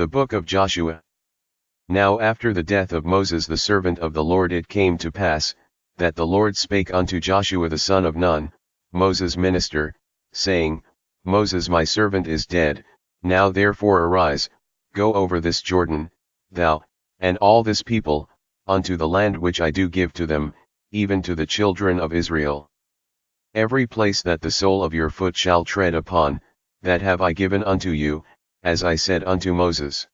The Book of Joshua. Now after the death of Moses the servant of the Lord it came to pass, that the Lord spake unto Joshua the son of Nun, Moses' minister, saying, Moses my servant is dead, now therefore arise, go over this Jordan, thou, and all this people, unto the land which I do give to them, even to the children of Israel. Every place that the sole of your foot shall tread upon, that have I given unto you, as I said unto Moses.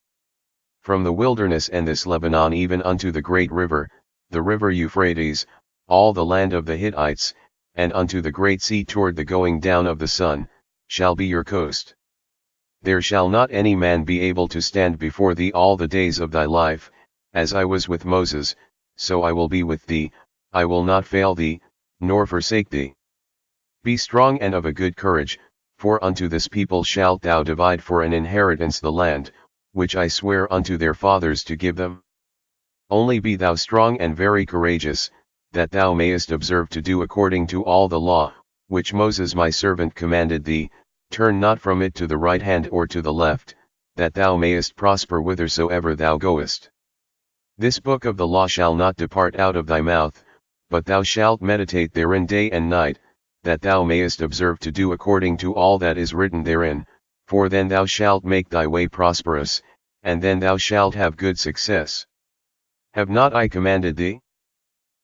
From the wilderness and this Lebanon even unto the great river, the river Euphrates, all the land of the Hittites, and unto the great sea toward the going down of the sun, shall be your coast. There shall not any man be able to stand before thee all the days of thy life, as I was with Moses, so I will be with thee, I will not fail thee, nor forsake thee. Be strong and of a good courage, for unto this people shalt thou divide for an inheritance the land, which I swear unto their fathers to give them. Only be thou strong and very courageous, that thou mayest observe to do according to all the law, which Moses my servant commanded thee, turn not from it to the right hand or to the left, that thou mayest prosper whithersoever thou goest. This book of the law shall not depart out of thy mouth, but thou shalt meditate therein day and night, that thou mayest observe to do according to all that is written therein, for then thou shalt make thy way prosperous, and then thou shalt have good success. Have not I commanded thee?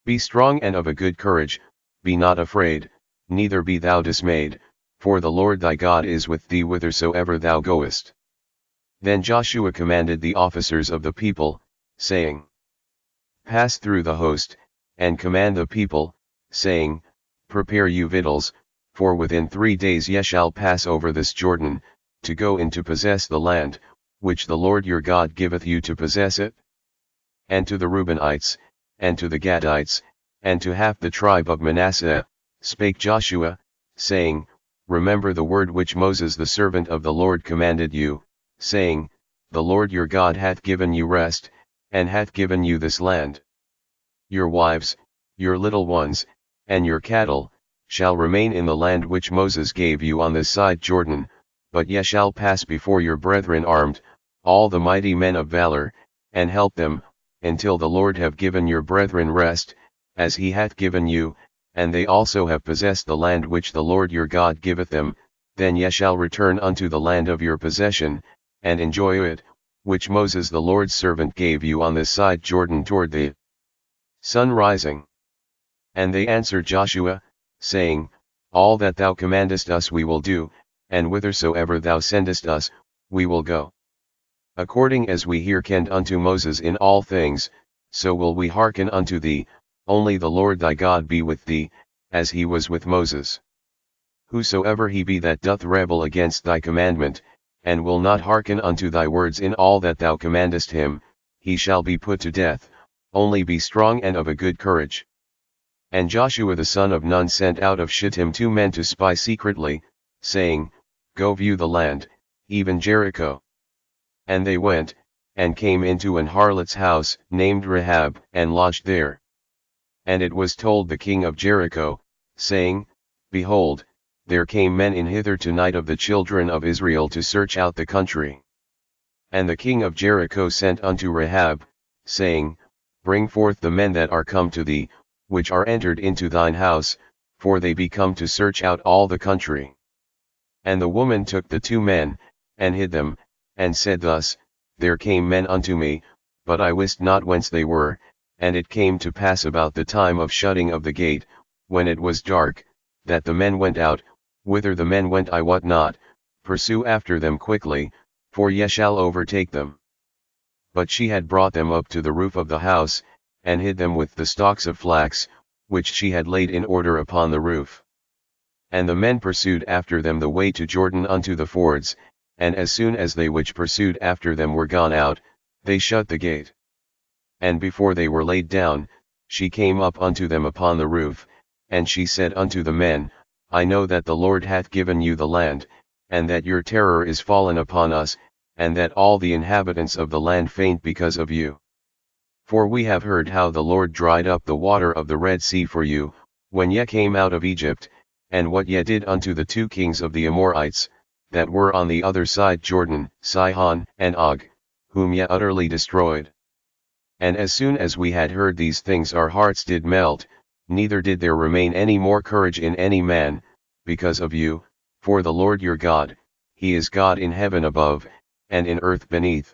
Be strong and of a good courage, be not afraid, neither be thou dismayed, for the Lord thy God is with thee whithersoever thou goest. Then Joshua commanded the officers of the people, saying, Pass through the host, and command the people, saying, Prepare you victuals, for within 3 days ye shall pass over this Jordan, to go in to possess the land, which the Lord your God giveth you to possess it. And to the Reubenites, and to the Gadites, and to half the tribe of Manasseh, spake Joshua, saying, Remember the word which Moses the servant of the Lord commanded you, saying, The Lord your God hath given you rest, and hath given you this land. Your wives, your little ones, and your cattle, shall remain in the land which Moses gave you on this side Jordan, but ye shall pass before your brethren armed, all the mighty men of valor, and help them, until the Lord have given your brethren rest, as he hath given you, and they also have possessed the land which the Lord your God giveth them, then ye shall return unto the land of your possession, and enjoy it, which Moses the Lord's servant gave you on this side Jordan toward the sun rising. And they answered Joshua, saying, All that thou commandest us we will do, and whithersoever thou sendest us, we will go. According as we hearkened unto Moses in all things, so will we hearken unto thee, only the Lord thy God be with thee, as he was with Moses. Whosoever he be that doth rebel against thy commandment, and will not hearken unto thy words in all that thou commandest him, he shall be put to death, only be strong and of a good courage. And Joshua the son of Nun sent out of Shittim 2 men to spy secretly, saying, Go view the land, even Jericho. And they went, and came into an harlot's house, named Rahab, and lodged there. And it was told the king of Jericho, saying, Behold, there came men in hither tonight of the children of Israel to search out the country. And the king of Jericho sent unto Rahab, saying, Bring forth the men that are come to thee, which are entered into thine house, for they be come to search out all the country. And the woman took the 2 men, and hid them, and said thus, There came men unto me, but I wist not whence they were, and it came to pass about the time of shutting of the gate, when it was dark, that the men went out, whither the men went I wot not, pursue after them quickly, for ye shall overtake them. But she had brought them up to the roof of the house, and hid them with the stalks of flax, which she had laid in order upon the roof. And the men pursued after them the way to Jordan unto the fords, and as soon as they which pursued after them were gone out, they shut the gate. And before they were laid down, she came up unto them upon the roof, and she said unto the men, I know that the Lord hath given you the land, and that your terror is fallen upon us, and that all the inhabitants of the land faint because of you. For we have heard how the Lord dried up the water of the Red Sea for you, when ye came out of Egypt, and what ye did unto the 2 kings of the Amorites, that were on the other side Jordan, Sihon and Og, whom ye utterly destroyed. And as soon as we had heard these things our hearts did melt, neither did there remain any more courage in any man, because of you, for the Lord your God, he is God in heaven above, and in earth beneath.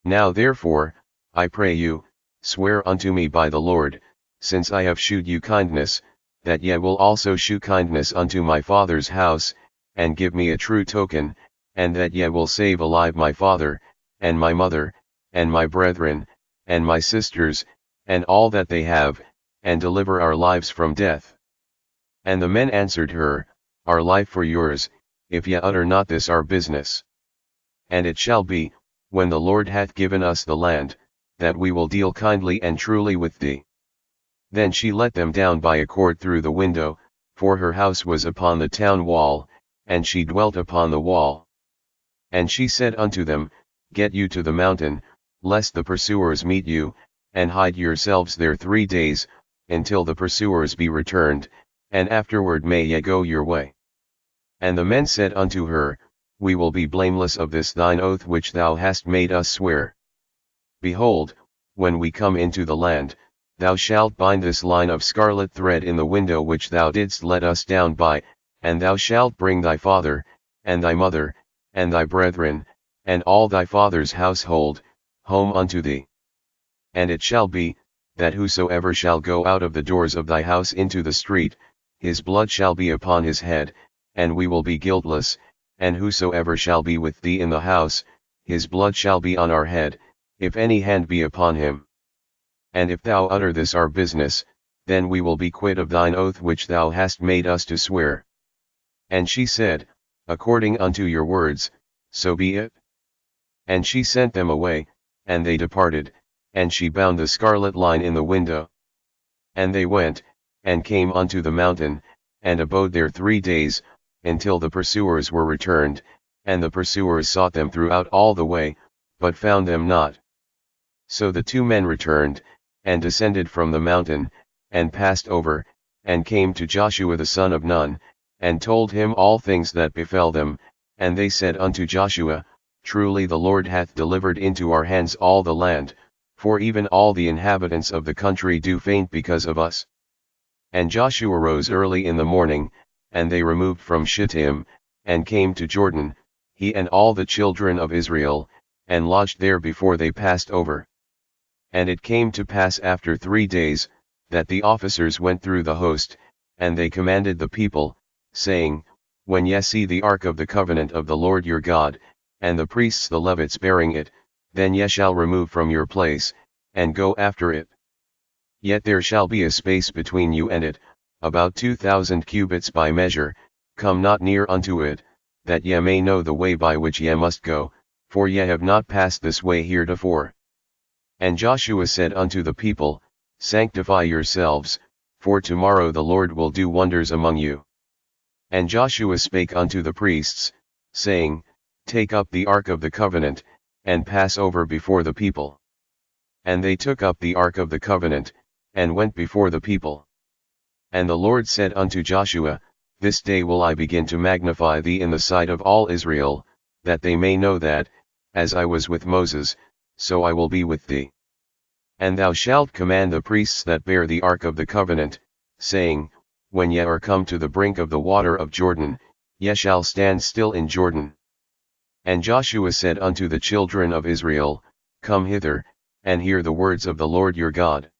Now therefore, I pray you, swear unto me by the Lord, since I have shewed you kindness, that ye will also shew kindness unto my father's house, and give me a true token, and that ye will save alive my father, and my mother, and my brethren, and my sisters, and all that they have, and deliver our lives from death. And the men answered her, Our life for yours, if ye utter not this our business. And it shall be, when the Lord hath given us the land, that we will deal kindly and truly with thee. Then she let them down by a cord through the window, for her house was upon the town wall, and she dwelt upon the wall. And she said unto them, Get you to the mountain, lest the pursuers meet you, and hide yourselves there 3 days, until the pursuers be returned, and afterward may ye go your way. And the men said unto her, We will be blameless of this thine oath which thou hast made us swear. Behold, when we come into the land, thou shalt bind this line of scarlet thread in the window which thou didst let us down by, and thou shalt bring thy father, and thy mother, and thy brethren, and all thy father's household, home unto thee. And it shall be, that whosoever shall go out of the doors of thy house into the street, his blood shall be upon his head, and we will be guiltless, and whosoever shall be with thee in the house, his blood shall be on our head, if any hand be upon him. And if thou utter this our business, then we will be quit of thine oath which thou hast made us to swear. And she said, According unto your words, so be it. And she sent them away, and they departed, and she bound the scarlet line in the window. And they went, and came unto the mountain, and abode there 3 days, until the pursuers were returned, and the pursuers sought them throughout all the way, but found them not. So the 2 men returned, and descended from the mountain, and passed over, and came to Joshua the son of Nun, and told him all things that befell them, and they said unto Joshua, Truly the Lord hath delivered into our hands all the land, for even all the inhabitants of the country do faint because of us. And Joshua rose early in the morning, and they removed from Shittim, and came to Jordan, he and all the children of Israel, and lodged there before they passed over. And it came to pass after 3 days, that the officers went through the host, and they commanded the people, saying, When ye see the ark of the covenant of the Lord your God, and the priests the Levites bearing it, then ye shall remove from your place, and go after it. Yet there shall be a space between you and it, about 2,000 cubits by measure, come not near unto it, that ye may know the way by which ye must go, for ye have not passed this way heretofore. And Joshua said unto the people, Sanctify yourselves, for tomorrow the Lord will do wonders among you. And Joshua spake unto the priests, saying, Take up the ark of the covenant, and pass over before the people. And they took up the ark of the covenant, and went before the people. And the Lord said unto Joshua, This day will I begin to magnify thee in the sight of all Israel, that they may know that, as I was with Moses, so I will be with thee. And thou shalt command the priests that bear the ark of the covenant, saying, When ye are come to the brink of the water of Jordan, ye shall stand still in Jordan. And Joshua said unto the children of Israel, Come hither, and hear the words of the Lord your God.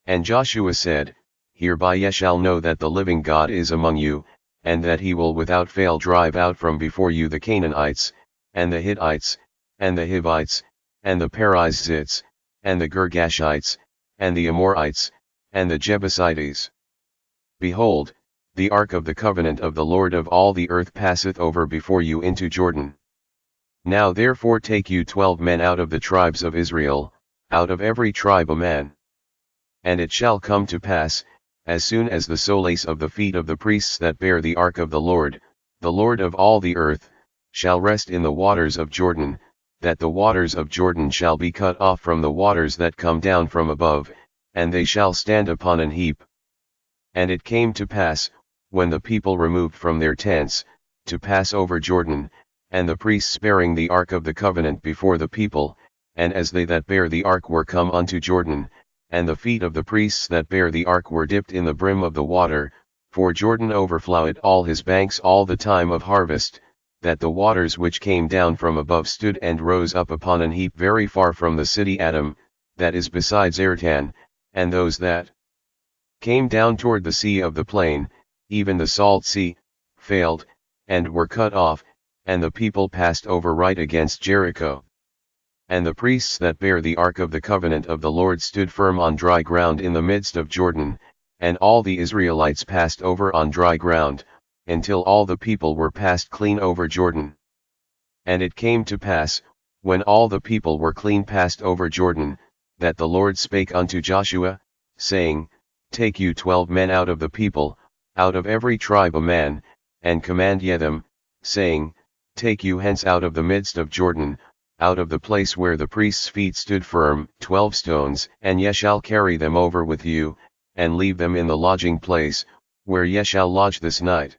And Joshua said, Hereby ye shall know that the living God is among you, and that he will without fail drive out from before you the Canaanites, and the Hittites, and the Hivites, and the Perizzites, and the Girgashites, and the Amorites, and the Jebusites. Behold, the ark of the covenant of the Lord of all the earth passeth over before you into Jordan. Now therefore take you 12 men out of the tribes of Israel, out of every tribe a man. And it shall come to pass, as soon as the soles of the feet of the priests that bear the ark of the Lord of all the earth, shall rest in the waters of Jordan, that the waters of Jordan shall be cut off from the waters that come down from above, and they shall stand upon an heap. And it came to pass, when the people removed from their tents, to pass over Jordan, and the priests bearing the ark of the covenant before the people, and as they that bare the ark were come unto Jordan, and the feet of the priests that bare the ark were dipped in the brim of the water, for Jordan overflowed all his banks all the time of harvest, that the waters which came down from above stood and rose up upon an heap very far from the city Adam, that is beside Zartan, and those that came down toward the sea of the plain, even the salt sea, failed, and were cut off, and the people passed over right against Jericho. And the priests that bare the ark of the covenant of the Lord stood firm on dry ground in the midst of Jordan, and all the Israelites passed over on dry ground, until all the people were passed clean over Jordan. And it came to pass, when all the people were clean passed over Jordan, that the Lord spake unto Joshua, saying, Take you 12 men out of the people, out of every tribe a man, and command ye them, saying, Take you hence out of the midst of Jordan, out of the place where the priests' feet stood firm, 12 stones, and ye shall carry them over with you, and leave them in the lodging place, where ye shall lodge this night.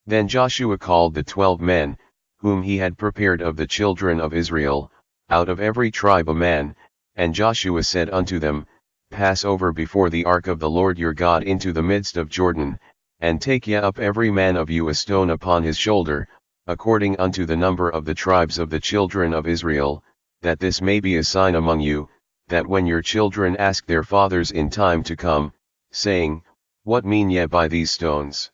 Then Joshua called the 12 men, whom he had prepared of the children of Israel, out of every tribe a man, and Joshua said unto them, Pass over before the ark of the Lord your God into the midst of Jordan, and take ye up every man of you a stone upon his shoulder, according unto the number of the tribes of the children of Israel, that this may be a sign among you, that when your children ask their fathers in time to come, saying, What mean ye by these stones?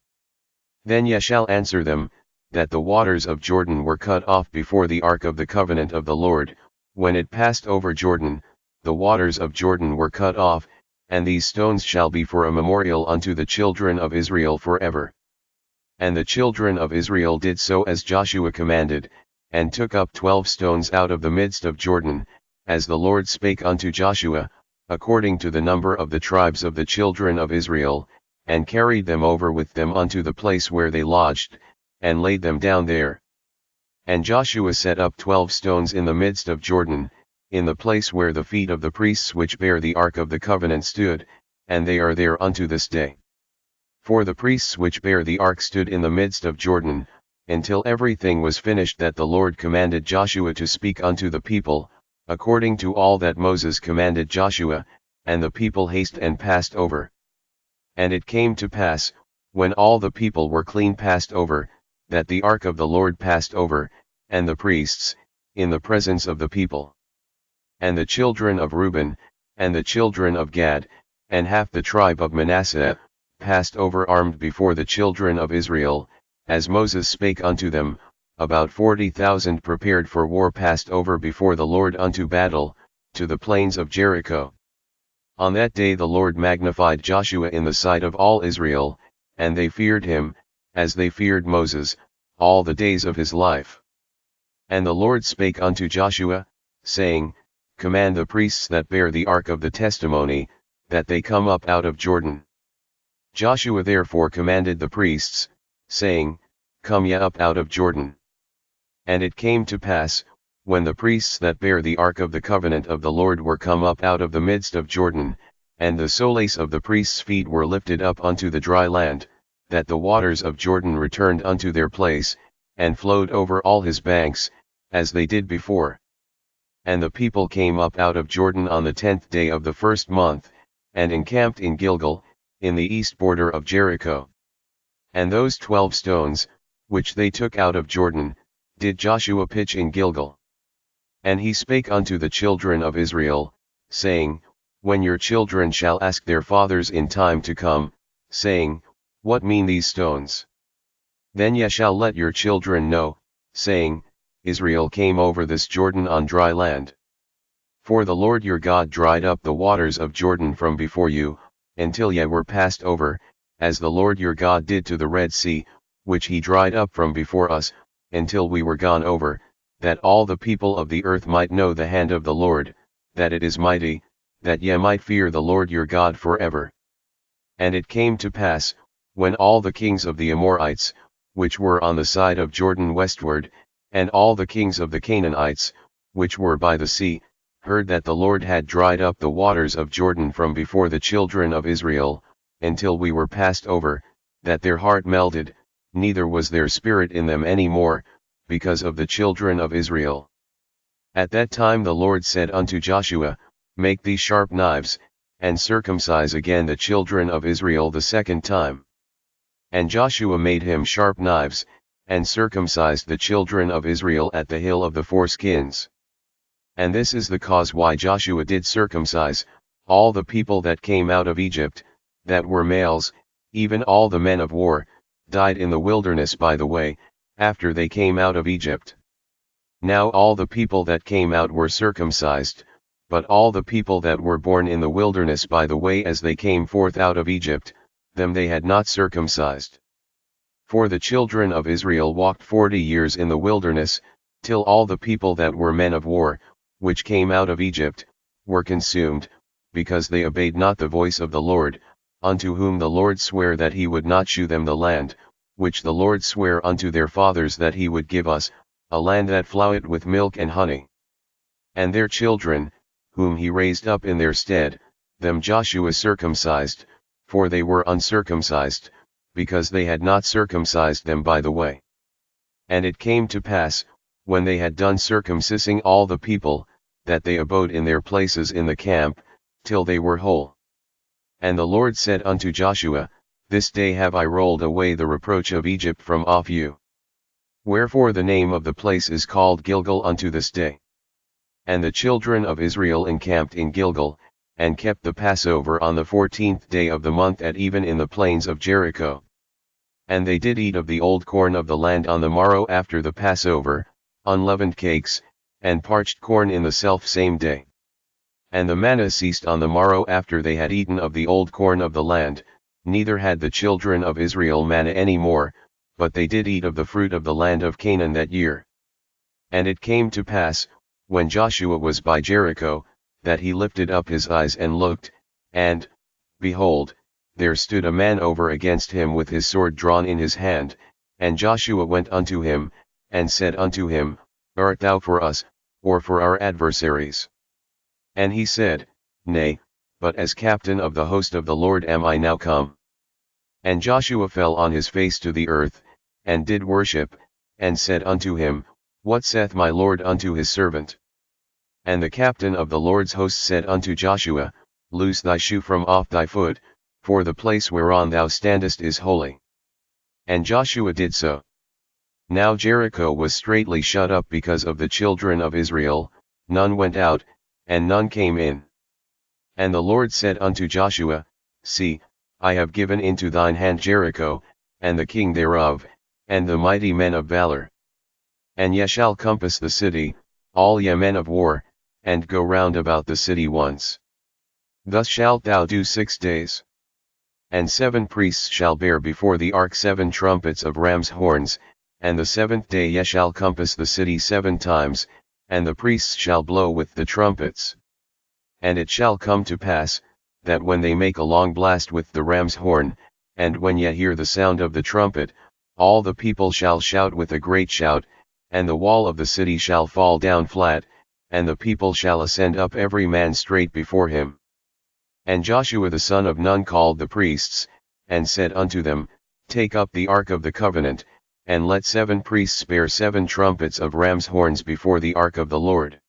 Then ye shall answer them, that the waters of Jordan were cut off before the ark of the covenant of the Lord, when it passed over Jordan, the waters of Jordan were cut off, and these stones shall be for a memorial unto the children of Israel forever. And the children of Israel did so as Joshua commanded, and took up 12 stones out of the midst of Jordan, as the Lord spake unto Joshua, according to the number of the tribes of the children of Israel, and carried them over with them unto the place where they lodged, and laid them down there. And Joshua set up 12 stones in the midst of Jordan, in the place where the feet of the priests which bear the ark of the covenant stood, and they are there unto this day. For the priests which bear the ark stood in the midst of Jordan, until everything was finished that the Lord commanded Joshua to speak unto the people, according to all that Moses commanded Joshua, and the people hasted and passed over. And it came to pass, when all the people were clean passed over, that the ark of the Lord passed over, and the priests, in the presence of the people. And the children of Reuben, and the children of Gad, and half the tribe of Manasseh, passed over armed before the children of Israel, as Moses spake unto them, about 40,000 prepared for war passed over before the Lord unto battle, to the plains of Jericho. On that day the Lord magnified Joshua in the sight of all Israel, and they feared him, as they feared Moses, all the days of his life. And the Lord spake unto Joshua, saying, Command the priests that bear the ark of the testimony, that they come up out of Jordan. Joshua therefore commanded the priests, saying, Come ye up out of Jordan. And it came to pass, when the priests that bear the ark of the covenant of the Lord were come up out of the midst of Jordan, and the soles of the priests' feet were lifted up unto the dry land, that the waters of Jordan returned unto their place, and flowed over all his banks, as they did before. And the people came up out of Jordan on the 10th day of the first month, and encamped in Gilgal, in the east border of Jericho. And those 12 stones, which they took out of Jordan, did Joshua pitch in Gilgal. And he spake unto the children of Israel, saying, When your children shall ask their fathers in time to come, saying, What mean these stones? Then ye shall let your children know, saying, Israel came over this Jordan on dry land. For the Lord your God dried up the waters of Jordan from before you, until ye were passed over, as the Lord your God did to the Red Sea, which he dried up from before us, until we were gone over, that all the people of the earth might know the hand of the Lord, that it is mighty, that ye might fear the Lord your God forever. And it came to pass, when all the kings of the Amorites, which were on the side of Jordan westward, and all the kings of the Canaanites, which were by the sea, heard that the Lord had dried up the waters of Jordan from before the children of Israel, until we were passed over, that their heart melted, neither was there spirit in them any more, because of the children of Israel. At that time the Lord said unto Joshua, Make thee sharp knives, and circumcise again the children of Israel the second time. And Joshua made him sharp knives, and circumcised the children of Israel at the hill of the foreskins. And this is the cause why Joshua did circumcise all the people that came out of Egypt, that were males, even all the men of war, died in the wilderness by the way, after they came out of Egypt. Now all the people that came out were circumcised, but all the people that were born in the wilderness by the way as they came forth out of Egypt, them they had not circumcised. For the children of Israel walked 40 years in the wilderness, till all the people that were men of war, which came out of Egypt, were consumed, because they obeyed not the voice of the Lord, unto whom the Lord sware that he would not shew them the land, which the Lord sware unto their fathers that he would give us, a land that floweth with milk and honey. And their children, whom he raised up in their stead, them Joshua circumcised, for they were uncircumcised, because they had not circumcised them by the way. And it came to pass, when they had done circumcising all the people, that they abode in their places in the camp, till they were whole. And the Lord said unto Joshua, This day have I rolled away the reproach of Egypt from off you. Wherefore the name of the place is called Gilgal unto this day. And the children of Israel encamped in Gilgal, and kept the Passover on the 14th day of the month at even in the plains of Jericho. And they did eat of the old corn of the land on the morrow after the Passover, unleavened cakes, and parched corn in the self-same day. And the manna ceased on the morrow after they had eaten of the old corn of the land, neither had the children of Israel manna any more, but they did eat of the fruit of the land of Canaan that year. And it came to pass, when Joshua was by Jericho, that he lifted up his eyes and looked, and, behold, there stood a man over against him with his sword drawn in his hand, and Joshua went unto him, and said unto him, Art thou for us, or for our adversaries? And he said, Nay, but as captain of the host of the Lord am I now come. And Joshua fell on his face to the earth, and did worship, and said unto him, What saith my Lord unto his servant? And the captain of the Lord's host said unto Joshua, Loose thy shoe from off thy foot, for the place whereon thou standest is holy. And Joshua did so. Now Jericho was straitly shut up because of the children of Israel, none went out, and none came in. And the Lord said unto Joshua, See, I have given into thine hand Jericho, and the king thereof, and the mighty men of valor. And ye shall compass the city, all ye men of war, and go round about the city once. Thus shalt thou do 6 days. And 7 priests shall bear before the ark 7 trumpets of ram's horns, and the 7th day ye shall compass the city 7 times, and the priests shall blow with the trumpets. And it shall come to pass, that when they make a long blast with the ram's horn, and when ye hear the sound of the trumpet, all the people shall shout with a great shout, and the wall of the city shall fall down flat, and the people shall ascend up every man straight before him. And Joshua the son of Nun called the priests, and said unto them, Take up the ark of the covenant, and let 7 priests bear 7 trumpets of ram's horns before the ark of the Lord.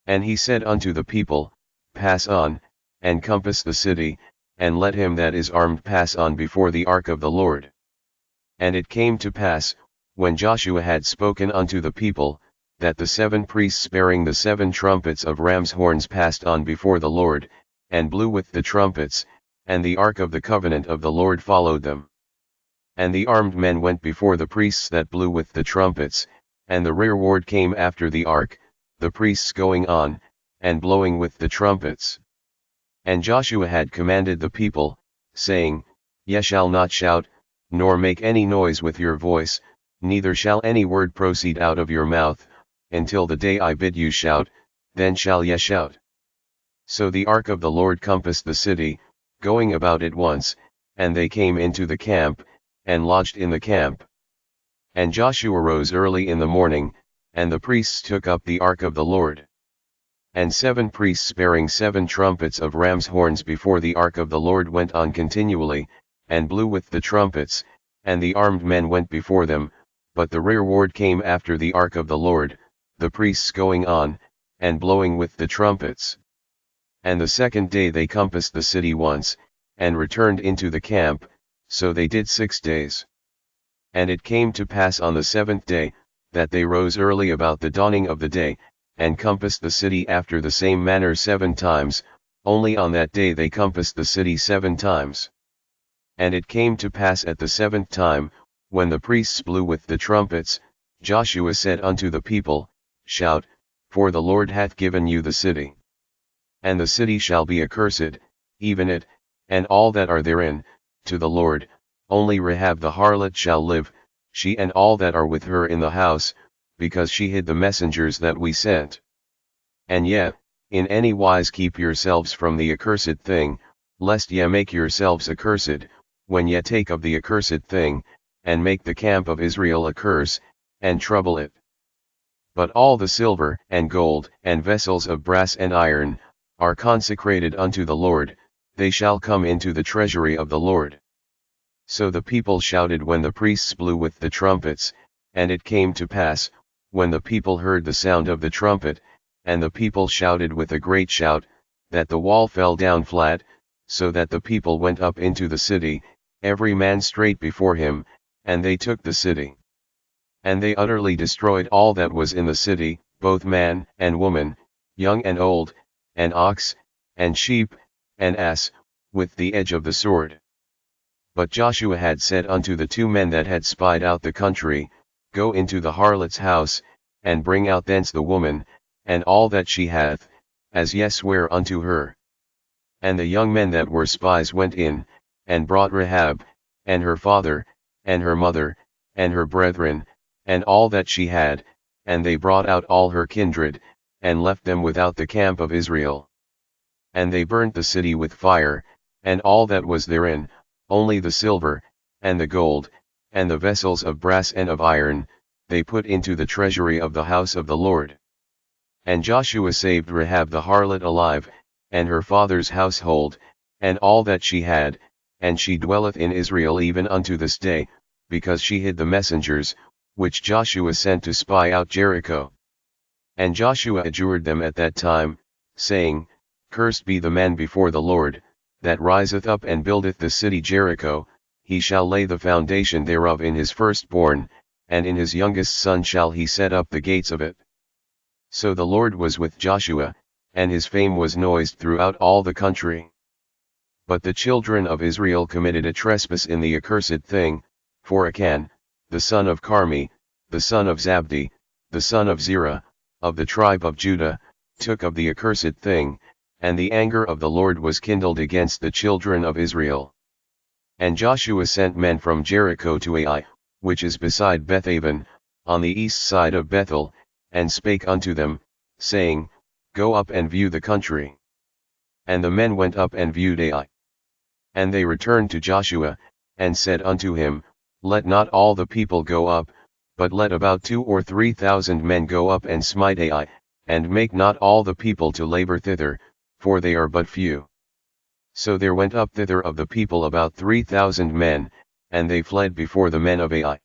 And he said unto the people, Pass on, and compass the city, and let him that is armed pass on before the ark of the Lord. And it came to pass, when Joshua had spoken unto the people, that the 7 priests bearing the 7 trumpets of ram's horns passed on before the Lord, and blew with the trumpets, and the ark of the covenant of the Lord followed them. And the armed men went before the priests that blew with the trumpets, and the rearward came after the ark, the priests going on, and blowing with the trumpets. And Joshua had commanded the people, saying, Ye shall not shout, nor make any noise with your voice, neither shall any word proceed out of your mouth, until the day I bid you shout, then shall ye shout. So the ark of the Lord compassed the city, going about it once, and they came into the camp, and lodged in the camp. And Joshua rose early in the morning, and the priests took up the ark of the Lord. And 7 priests bearing 7 trumpets of ram's horns before the ark of the Lord went on continually, and blew with the trumpets, and the armed men went before them, but the rearward came after the ark of the Lord, the priests going on, and blowing with the trumpets. And the second day they compassed the city once, and returned into the camp, so they did 6 days. And it came to pass on the 7th day, that they rose early about the dawning of the day, and compassed the city after the same manner 7 times, only on that day they compassed the city 7 times. And it came to pass at the 7th time, when the priests blew with the trumpets, Joshua said unto the people, Shout, for the Lord hath given you the city. And the city shall be accursed, even it, and all that are therein, to the Lord. Only Rahab the harlot shall live, she and all that are with her in the house, because she hid the messengers that we sent. And yet, in any wise keep yourselves from the accursed thing, lest ye make yourselves accursed, when ye take of the accursed thing, and make the camp of Israel a curse, and trouble it. But all the silver and gold and vessels of brass and iron, are consecrated unto the Lord, they shall come into the treasury of the Lord. So the people shouted when the priests blew with the trumpets, and it came to pass, when the people heard the sound of the trumpet, and the people shouted with a great shout, that the wall fell down flat, so that the people went up into the city, every man straight before him, and they took the city. And they utterly destroyed all that was in the city, both man and woman, young and old, and ox, and sheep, and ass, with the edge of the sword. But Joshua had said unto the 2 men that had spied out the country, Go into the harlot's house, and bring out thence the woman, and all that she hath, as ye swear unto her. And the young men that were spies went in, and brought Rahab, and her father, and her mother, and her brethren, and all that she had, and they brought out all her kindred, and left them without the camp of Israel. And they burnt the city with fire, and all that was therein, only the silver, and the gold, and the vessels of brass and of iron, they put into the treasury of the house of the Lord. And Joshua saved Rahab the harlot alive, and her father's household, and all that she had, and she dwelleth in Israel even unto this day, because she hid the messengers, which Joshua sent to spy out Jericho. And Joshua adjured them at that time, saying, Cursed be the man before the Lord, that riseth up and buildeth the city Jericho, he shall lay the foundation thereof in his firstborn, and in his youngest son shall he set up the gates of it. So the Lord was with Joshua, and his fame was noised throughout all the country. But the children of Israel committed a trespass in the accursed thing, for Achan, the son of Carmi, the son of Zabdi, the son of Zerah, of the tribe of Judah, took of the accursed thing, and the anger of the Lord was kindled against the children of Israel. And Joshua sent men from Jericho to Ai, which is beside Bethaven, on the east side of Bethel, and spake unto them, saying, Go up and view the country. And the men went up and viewed Ai. And they returned to Joshua, and said unto him, Let not all the people go up, but let about 2,000 or 3,000 men go up and smite Ai, and make not all the people to labor thither, for they are but few. So there went up thither of the people about 3,000 men, and they fled before the men of Ai.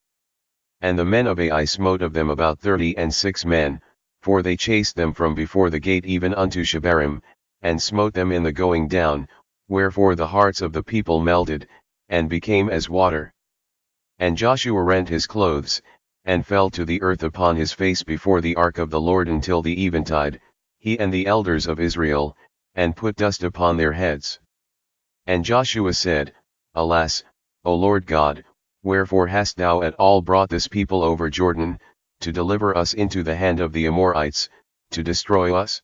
And the men of Ai smote of them about 36 men, for they chased them from before the gate even unto Shebarim, and smote them in the going down, wherefore the hearts of the people melted, and became as water. And Joshua rent his clothes, and fell to the earth upon his face before the ark of the Lord until the eventide, he and the elders of Israel, and put dust upon their heads. And Joshua said, Alas, O Lord God, wherefore hast thou at all brought this people over Jordan, to deliver us into the hand of the Amorites, to destroy us?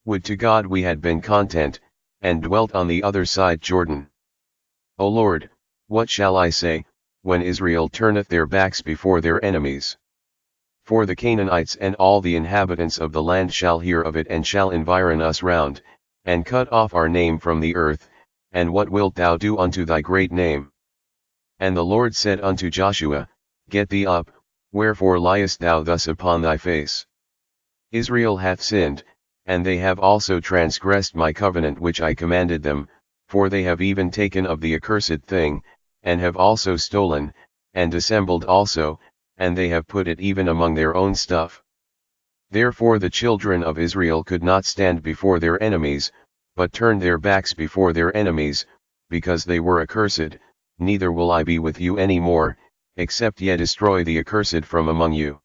Would to God we had been content, and dwelt on the other side Jordan. O Lord, what shall I say, when Israel turneth their backs before their enemies? For the Canaanites and all the inhabitants of the land shall hear of it and shall environ us round, and cut off our name from the earth, and what wilt thou do unto thy great name? And the Lord said unto Joshua, Get thee up, wherefore liest thou thus upon thy face? Israel hath sinned, and they have also transgressed my covenant which I commanded them, for they have even taken of the accursed thing, and have also stolen, and dissembled also, and they have put it even among their own stuff. Therefore the children of Israel could not stand before their enemies, but turned their backs before their enemies, because they were accursed. Neither will I be with you any more, except ye destroy the accursed from among you.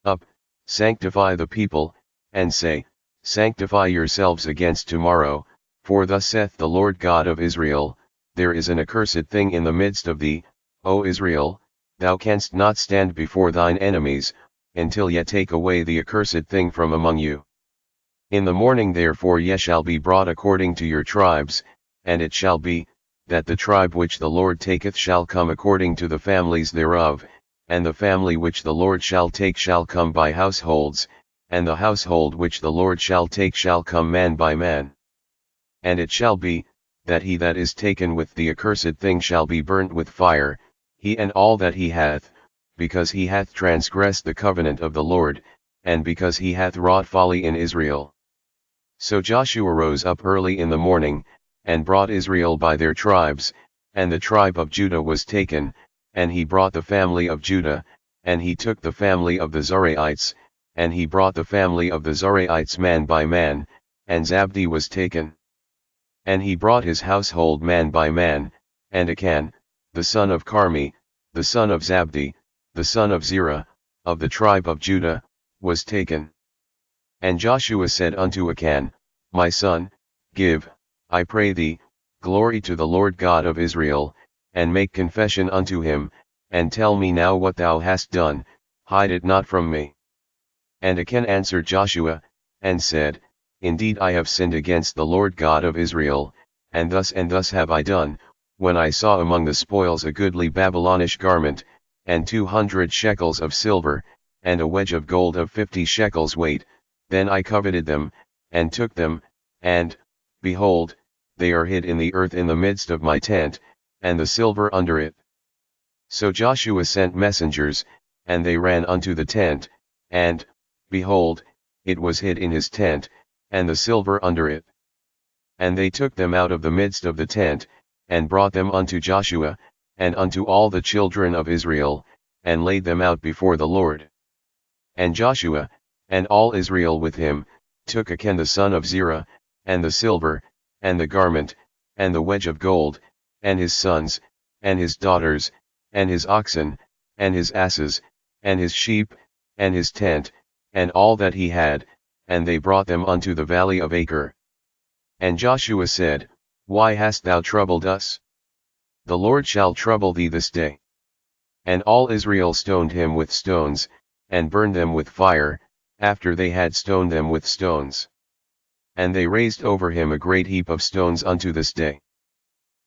Up, sanctify the people, and say, Sanctify yourselves against tomorrow, for thus saith the Lord God of Israel, there is an accursed thing in the midst of thee, O Israel, thou canst not stand before thine enemies, until ye take away the accursed thing from among you. In the morning therefore ye shall be brought according to your tribes, and it shall be, that the tribe which the Lord taketh shall come according to the families thereof, and the family which the Lord shall take shall come by households, and the household which the Lord shall take shall come man by man. And it shall be, that he that is taken with the accursed thing shall be burnt with fire, he and all that he hath, because he hath transgressed the covenant of the Lord, and because he hath wrought folly in Israel. So Joshua rose up early in the morning, and brought Israel by their tribes, and the tribe of Judah was taken, and he brought the family of Judah, and he took the family of the Zoraites, and he brought the family of the Zoraites man by man, and Zabdi was taken. And he brought his household man by man, and Achan, the son of Carmi, the son of Zabdi, the son of Zerah, of the tribe of Judah, was taken. And Joshua said unto Achan, My son, give, I pray thee, glory to the Lord God of Israel, and make confession unto him, and tell me now what thou hast done, hide it not from me. And Achan answered Joshua, and said, Indeed I have sinned against the Lord God of Israel, and thus have I done, when I saw among the spoils a goodly Babylonish garment, and 200 shekels of silver, and a wedge of gold of 50 shekels weight, then I coveted them, and took them, and, behold, they are hid in the earth in the midst of my tent, and the silver under it. So Joshua sent messengers, and they ran unto the tent, and, behold, it was hid in his tent, and the silver under it. And they took them out of the midst of the tent, and brought them unto Joshua, and unto all the children of Israel, and laid them out before the Lord. And Joshua, and all Israel with him, took Achan the son of Zerah, and the silver, and the garment, and the wedge of gold, and his sons, and his daughters, and his oxen, and his asses, and his sheep, and his tent, and all that he had, and they brought them unto the valley of Achor. And Joshua said, Why hast thou troubled us? The Lord shall trouble thee this day. And all Israel stoned him with stones, and burned them with fire, after they had stoned them with stones. And they raised over him a great heap of stones unto this day.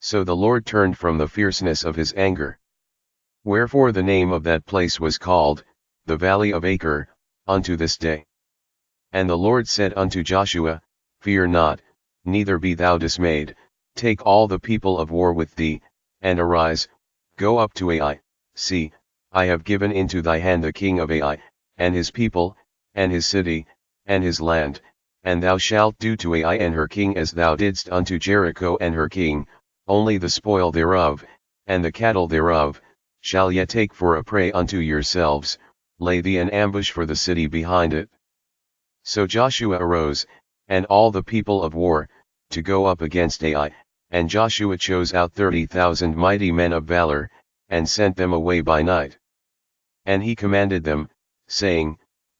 So the Lord turned from the fierceness of his anger. Wherefore the name of that place was called, the Valley of Achor, unto this day. And the Lord said unto Joshua, Fear not, neither be thou dismayed, take all the people of war with thee, and arise, go up to Ai. See, I have given into thy hand the king of Ai, and his people, and his city, and his land, and thou shalt do to Ai and her king as thou didst unto Jericho and her king, only the spoil thereof, and the cattle thereof, shall ye take for a prey unto yourselves, lay thee an ambush for the city behind it. So Joshua arose, and all the people of war, to go up against Ai, and Joshua chose out 30,000 mighty men of valor, and sent them away by night. And he commanded them, saying,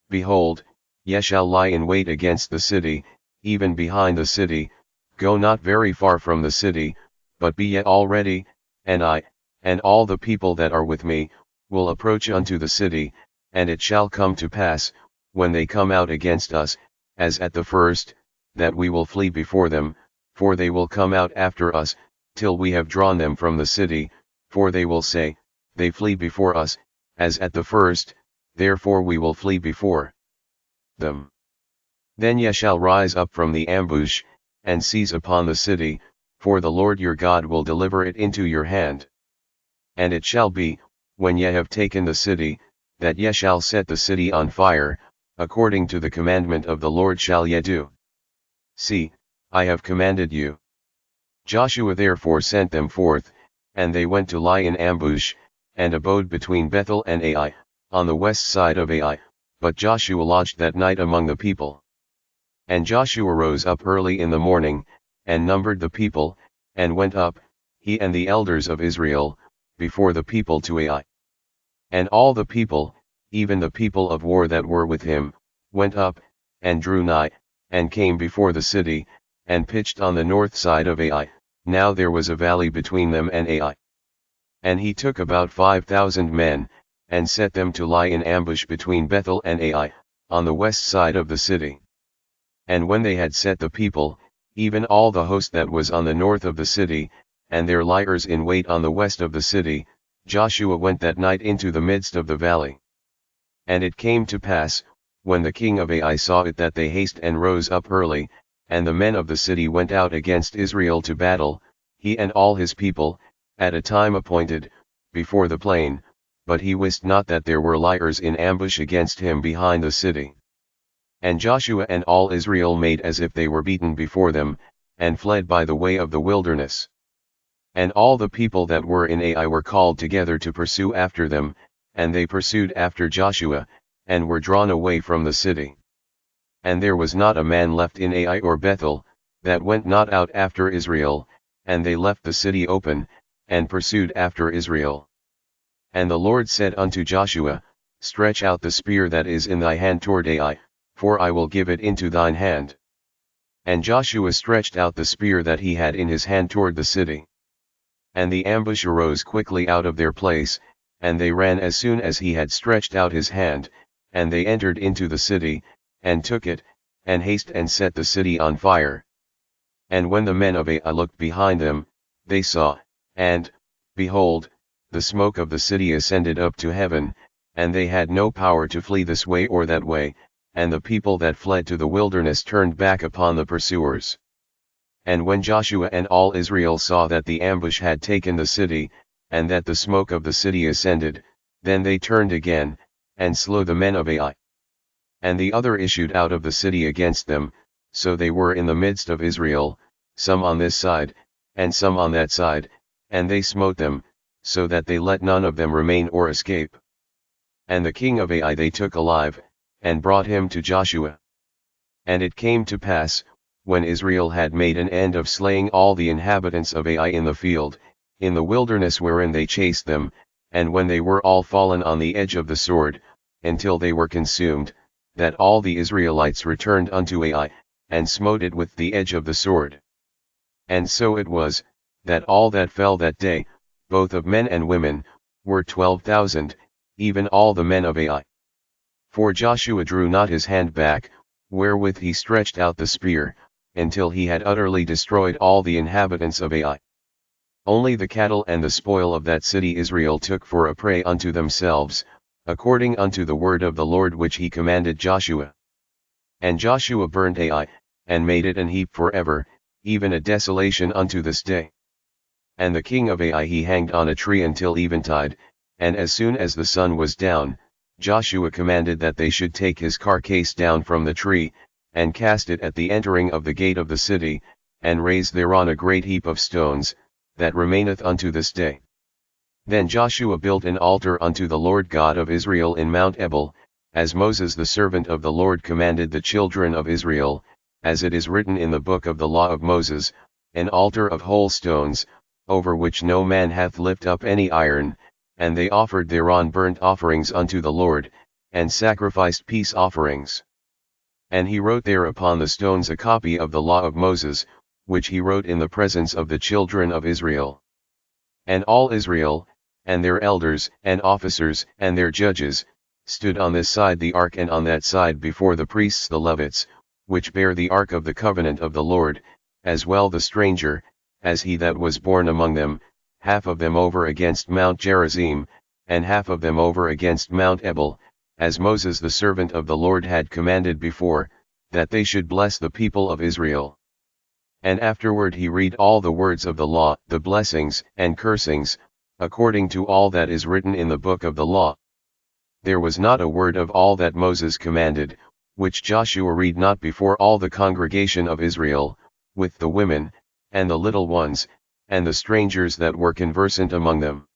Behold, ye shall lie in wait against the city, even behind the city, go not very far from the city, but be ye all ready, and I, and all the people that are with me, will approach unto the city, and it shall come to pass, when they come out against us, as at the first, that we will flee before them, for they will come out after us, till we have drawn them from the city, for they will say, They flee before us, as at the first, therefore we will flee before them. Then ye shall rise up from the ambush, and seize upon the city, for the Lord your God will deliver it into your hand. And it shall be, when ye have taken the city, that ye shall set the city on fire, according to the commandment of the Lord shall ye do. See, I have commanded you. Joshua therefore sent them forth, and they went to lie in ambush, and abode between Bethel and Ai, on the west side of Ai, but Joshua lodged that night among the people. And Joshua rose up early in the morning, and numbered the people, and went up, he and the elders of Israel, before the people to Ai. And all the people, even the people of war that were with him, went up, and drew nigh, and came before the city, and pitched on the north side of Ai. Now there was a valley between them and Ai. And he took about 5,000 men, and set them to lie in ambush between Bethel and Ai, on the west side of the city. And when they had set the people, even all the host that was on the north of the city, and their liers in wait on the west of the city, Joshua went that night into the midst of the valley. And it came to pass, when the king of Ai saw it, that they hasted and rose up early, and the men of the city went out against Israel to battle, he and all his people, at a time appointed, before the plain, but he wist not that there were liers in ambush against him behind the city. And Joshua and all Israel made as if they were beaten before them, and fled by the way of the wilderness. And all the people that were in Ai were called together to pursue after them, and they pursued after Joshua, and were drawn away from the city. And there was not a man left in Ai or Bethel, that went not out after Israel, and they left the city open, and pursued after Israel. And the Lord said unto Joshua, Stretch out the spear that is in thy hand toward Ai, for I will give it into thine hand. And Joshua stretched out the spear that he had in his hand toward the city. And the ambush arose quickly out of their place, and they ran as soon as he had stretched out his hand, and they entered into the city, and took it, and hasted and set the city on fire. And when the men of Ai looked behind them, they saw, and, behold, the smoke of the city ascended up to heaven, and they had no power to flee this way or that way, and the people that fled to the wilderness turned back upon the pursuers. And when Joshua and all Israel saw that the ambush had taken the city, and that the smoke of the city ascended, then they turned again, and slew the men of Ai. And the other issued out of the city against them, so they were in the midst of Israel, some on this side, and some on that side, and they smote them, so that they let none of them remain or escape. And the king of Ai they took alive, and brought him to Joshua. And it came to pass, when Israel had made an end of slaying all the inhabitants of Ai in the field, in the wilderness wherein they chased them, and when they were all fallen on the edge of the sword, until they were consumed, that all the Israelites returned unto Ai, and smote it with the edge of the sword. And so it was, that all that fell that day, both of men and women, were 12,000, even all the men of Ai. For Joshua drew not his hand back, wherewith he stretched out the spear, until he had utterly destroyed all the inhabitants of Ai. Only the cattle and the spoil of that city Israel took for a prey unto themselves, according unto the word of the Lord which he commanded Joshua. And Joshua burnt Ai, and made it an heap forever, even a desolation unto this day. And the king of Ai he hanged on a tree until eventide, and as soon as the sun was down, Joshua commanded that they should take his carcase down from the tree, and cast it at the entering of the gate of the city, and raise thereon a great heap of stones, that remaineth unto this day. Then Joshua built an altar unto the Lord God of Israel in Mount Ebal, as Moses the servant of the Lord commanded the children of Israel, as it is written in the book of the law of Moses, an altar of whole stones, over which no man hath lift up any iron, and they offered thereon burnt offerings unto the Lord, and sacrificed peace offerings. And he wrote there upon the stones a copy of the law of Moses, which he wrote in the presence of the children of Israel. And all Israel, and their elders, and officers, and their judges, stood on this side the ark and on that side before the priests the Levites, which bear the ark of the covenant of the Lord, as well the stranger, as he that was born among them, half of them over against Mount Gerizim, and half of them over against Mount Ebal, as Moses the servant of the Lord had commanded before, that they should bless the people of Israel. And afterward he read all the words of the law, the blessings and cursings, according to all that is written in the book of the law. There was not a word of all that Moses commanded, which Joshua read not before all the congregation of Israel, with the women, and the little ones, and the strangers that were conversant among them.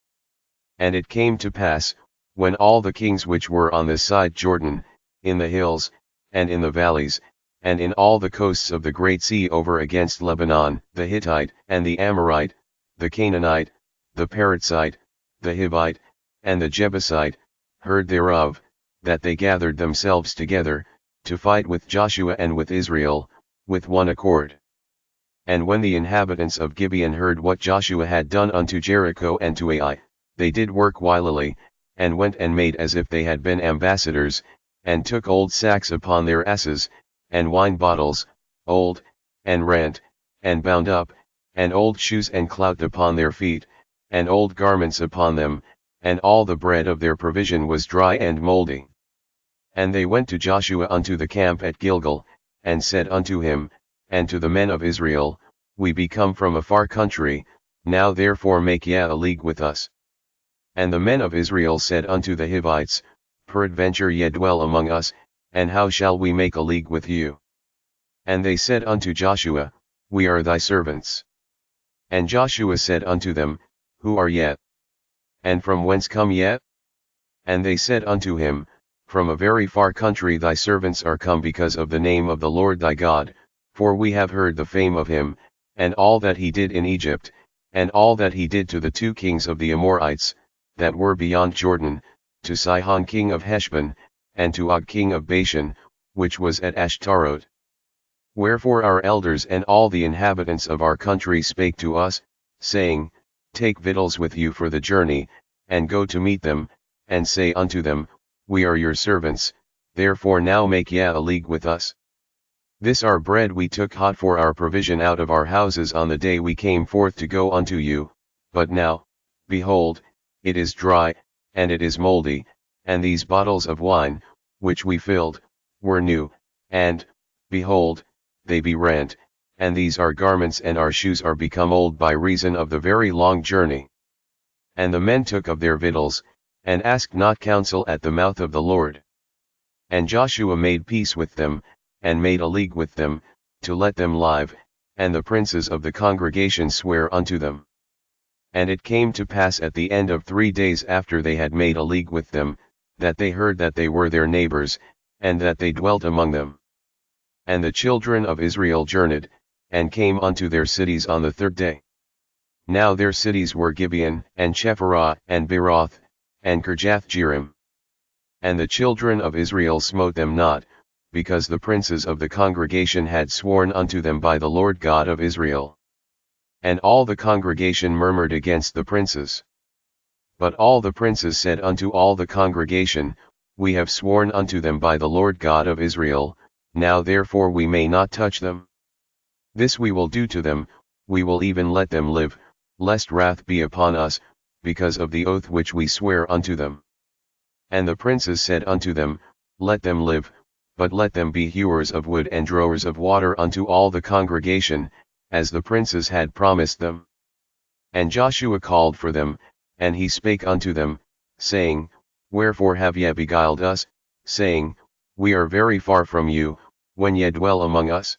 And it came to pass, when all the kings which were on this side Jordan, in the hills, and in the valleys, and in all the coasts of the great sea over against Lebanon, the Hittite, and the Amorite, the Canaanite, the Perizzite, the Hivite, and the Jebusite, heard thereof, that they gathered themselves together, to fight with Joshua and with Israel, with one accord. And when the inhabitants of Gibeon heard what Joshua had done unto Jericho and to Ai, they did work wilily, and went and made as if they had been ambassadors, and took old sacks upon their asses, and wine bottles, old, and rent, and bound up, and old shoes and clout upon their feet, and old garments upon them, and all the bread of their provision was dry and mouldy. And they went to Joshua unto the camp at Gilgal, and said unto him, and to the men of Israel, We be come from a far country, now therefore make ye a league with us. And the men of Israel said unto the Hivites, Peradventure ye dwell among us, and how shall we make a league with you? And they said unto Joshua, We are thy servants. And Joshua said unto them, Who are ye? And from whence come ye? And they said unto him, From a very far country thy servants are come because of the name of the Lord thy God, for we have heard the fame of him, and all that he did in Egypt, and all that he did to the 2 kings of the Amorites, that were beyond Jordan, to Sihon king of Heshbon, and to Og king of Bashan, which was at Ashtaroth. Wherefore our elders and all the inhabitants of our country spake to us, saying, Take victuals with you for the journey, and go to meet them, and say unto them, We are your servants, therefore now make ye a league with us. This our bread we took hot for our provision out of our houses on the day we came forth to go unto you, but now, behold, it is dry, and it is mouldy, and these bottles of wine, which we filled, were new, and, behold, they be rent, and these our garments and our shoes are become old by reason of the very long journey. And the men took of their victuals, and asked not counsel at the mouth of the Lord. And Joshua made peace with them, and made a league with them, to let them live, and the princes of the congregation sware unto them. And it came to pass at the end of 3 days after they had made a league with them, that they heard that they were their neighbors, and that they dwelt among them. And the children of Israel journeyed, and came unto their cities on the 3rd day. Now their cities were Gibeon, and Chephirah, and Beeroth, and Kirjath-jearim. And the children of Israel smote them not, because the princes of the congregation had sworn unto them by the Lord God of Israel. And all the congregation murmured against the princes. But all the princes said unto all the congregation, We have sworn unto them by the Lord God of Israel, now therefore we may not touch them. This we will do to them, we will even let them live, lest wrath be upon us, because of the oath which we swear unto them. And the princes said unto them, Let them live, but let them be hewers of wood and drawers of water unto all the congregation, as the princes had promised them. And Joshua called for them, and he spake unto them, saying, Wherefore have ye beguiled us, saying, We are very far from you, when ye dwell among us?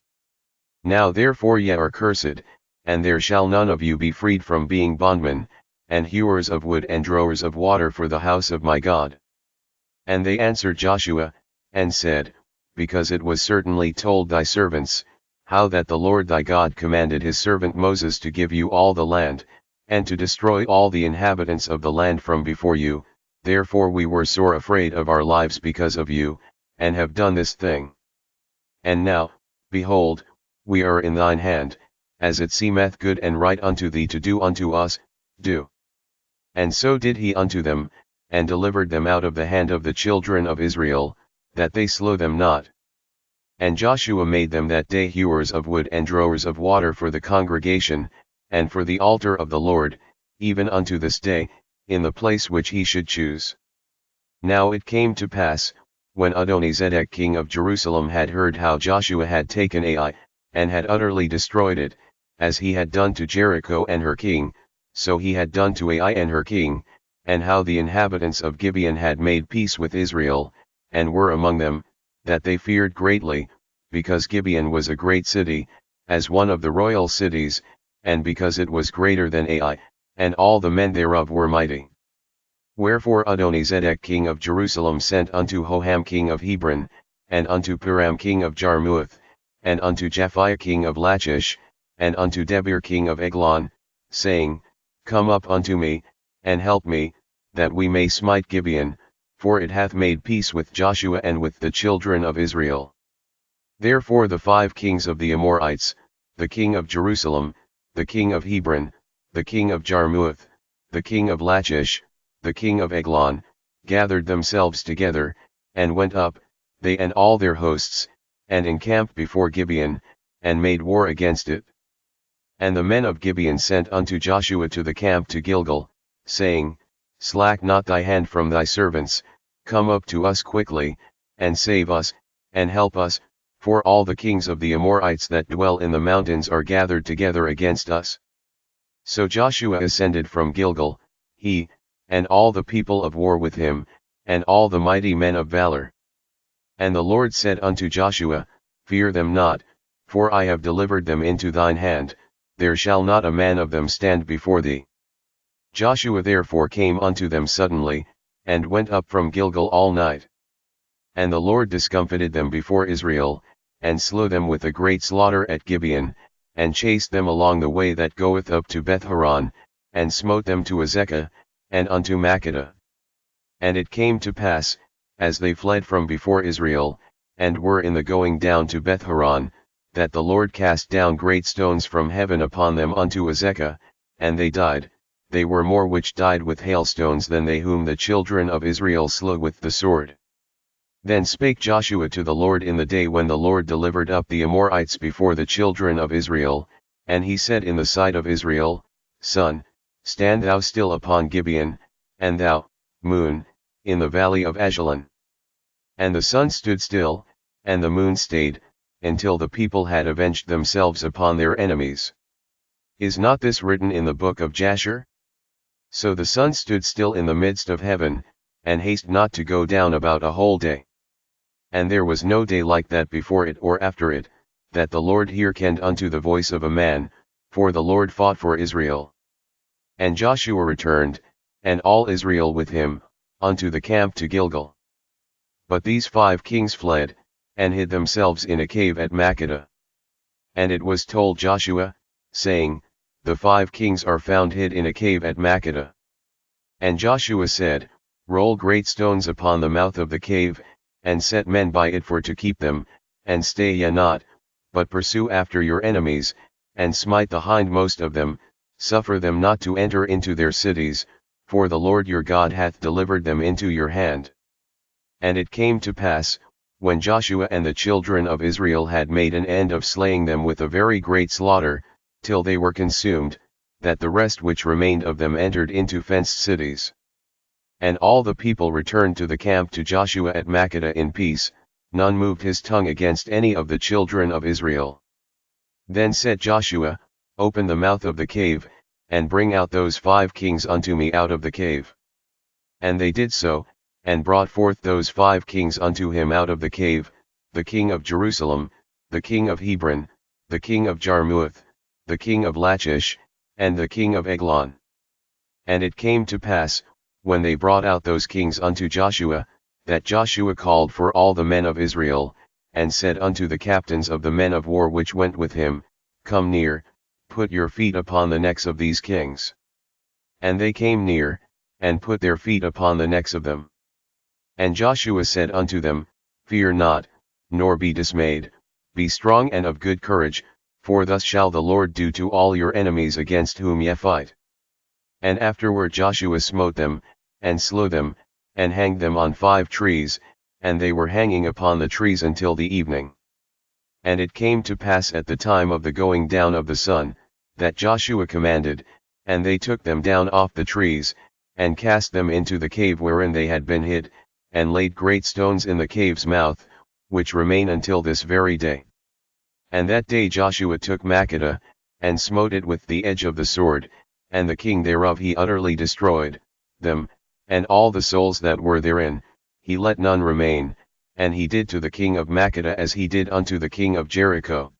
Now therefore ye are cursed, and there shall none of you be freed from being bondmen, and hewers of wood and drawers of water for the house of my God. And they answered Joshua, and said, Because it was certainly told thy servants, how that the Lord thy God commanded his servant Moses to give you all the land, and to destroy all the inhabitants of the land from before you, therefore we were sore afraid of our lives because of you, and have done this thing. And now, behold, we are in thine hand, as it seemeth good and right unto thee to do unto us, do. And so did he unto them, and delivered them out of the hand of the children of Israel, that they slew them not. And Joshua made them that day hewers of wood and drawers of water for the congregation, and for the altar of the Lord, even unto this day, in the place which he should choose. Now it came to pass, when Adonizedek king of Jerusalem had heard how Joshua had taken Ai, and had utterly destroyed it, as he had done to Jericho and her king, so he had done to Ai and her king, and how the inhabitants of Gibeon had made peace with Israel, and were among them, that they feared greatly, because Gibeon was a great city, as one of the royal cities, and because it was greater than Ai, and all the men thereof were mighty. Wherefore Adonizedek king of Jerusalem sent unto Hoham king of Hebron, and unto Piram king of Jarmuth, and unto Japhiah king of Lachish, and unto Debir king of Eglon, saying, Come up unto me, and help me, that we may smite Gibeon, for it hath made peace with Joshua and with the children of Israel. Therefore the 5 kings of the Amorites, the king of Jerusalem, the king of Hebron, the king of Jarmuth, the king of Lachish, the king of Eglon, gathered themselves together, and went up, they and all their hosts, and encamped before Gibeon, and made war against it. And the men of Gibeon sent unto Joshua to the camp to Gilgal, saying, Slack not thy hand from thy servants, come up to us quickly, and save us, and help us, for all the kings of the Amorites that dwell in the mountains are gathered together against us. So Joshua ascended from Gilgal, he, and all the people of war with him, and all the mighty men of valor. And the Lord said unto Joshua, Fear them not, for I have delivered them into thine hand, there shall not a man of them stand before thee. Joshua therefore came unto them suddenly, and went up from Gilgal all night. And the Lord discomfited them before Israel, and slew them with a great slaughter at Gibeon, and chased them along the way that goeth up to Beth-horon, and smote them to Azekah, and unto Makkedah. And it came to pass, as they fled from before Israel, and were in the going down to Beth-horon, that the Lord cast down great stones from heaven upon them unto Azekah, and they died. They were more which died with hailstones than they whom the children of Israel slew with the sword. Then spake Joshua to the Lord in the day when the Lord delivered up the Amorites before the children of Israel, and he said in the sight of Israel, Sun, stand thou still upon Gibeon, and thou, moon, in the valley of Ajalon. And the sun stood still, and the moon stayed, until the people had avenged themselves upon their enemies. Is not this written in the book of Jasher? So the sun stood still in the midst of heaven, and haste not to go down about a whole day. And there was no day like that before it or after it, that the Lord hearkened unto the voice of a man, for the Lord fought for Israel. And Joshua returned, and all Israel with him, unto the camp to Gilgal. But these 5 kings fled, and hid themselves in a cave at Makkedah. And it was told Joshua, saying, The 5 kings are found hid in a cave at Makkedah. And Joshua said, Roll great stones upon the mouth of the cave, and set men by it for to keep them, and stay ye not, but pursue after your enemies, and smite the hindmost of them, suffer them not to enter into their cities, for the Lord your God hath delivered them into your hand. And it came to pass, when Joshua and the children of Israel had made an end of slaying them with a very great slaughter, till they were consumed, that the rest which remained of them entered into fenced cities. And all the people returned to the camp to Joshua at Makkedah in peace, none moved his tongue against any of the children of Israel. Then said Joshua, Open the mouth of the cave, and bring out those 5 kings unto me out of the cave. And they did so, and brought forth those 5 kings unto him out of the cave, the king of Jerusalem, the king of Hebron, the king of Jarmuth, the king of Lachish, and the king of Eglon. And it came to pass, when they brought out those kings unto Joshua, that Joshua called for all the men of Israel, and said unto the captains of the men of war which went with him, Come near, put your feet upon the necks of these kings. And they came near, and put their feet upon the necks of them. And Joshua said unto them, Fear not, nor be dismayed, be strong and of good courage, for thus shall the Lord do to all your enemies against whom ye fight. And afterward Joshua smote them, and slew them, and hanged them on 5 trees, and they were hanging upon the trees until the evening. And it came to pass at the time of the going down of the sun, that Joshua commanded, and they took them down off the trees, and cast them into the cave wherein they had been hid, and laid great stones in the cave's mouth, which remain until this very day. And that day Joshua took Makkedah, and smote it with the edge of the sword, and the king thereof he utterly destroyed, them, and all the souls that were therein, he let none remain, and he did to the king of Makkedah as he did unto the king of Jericho.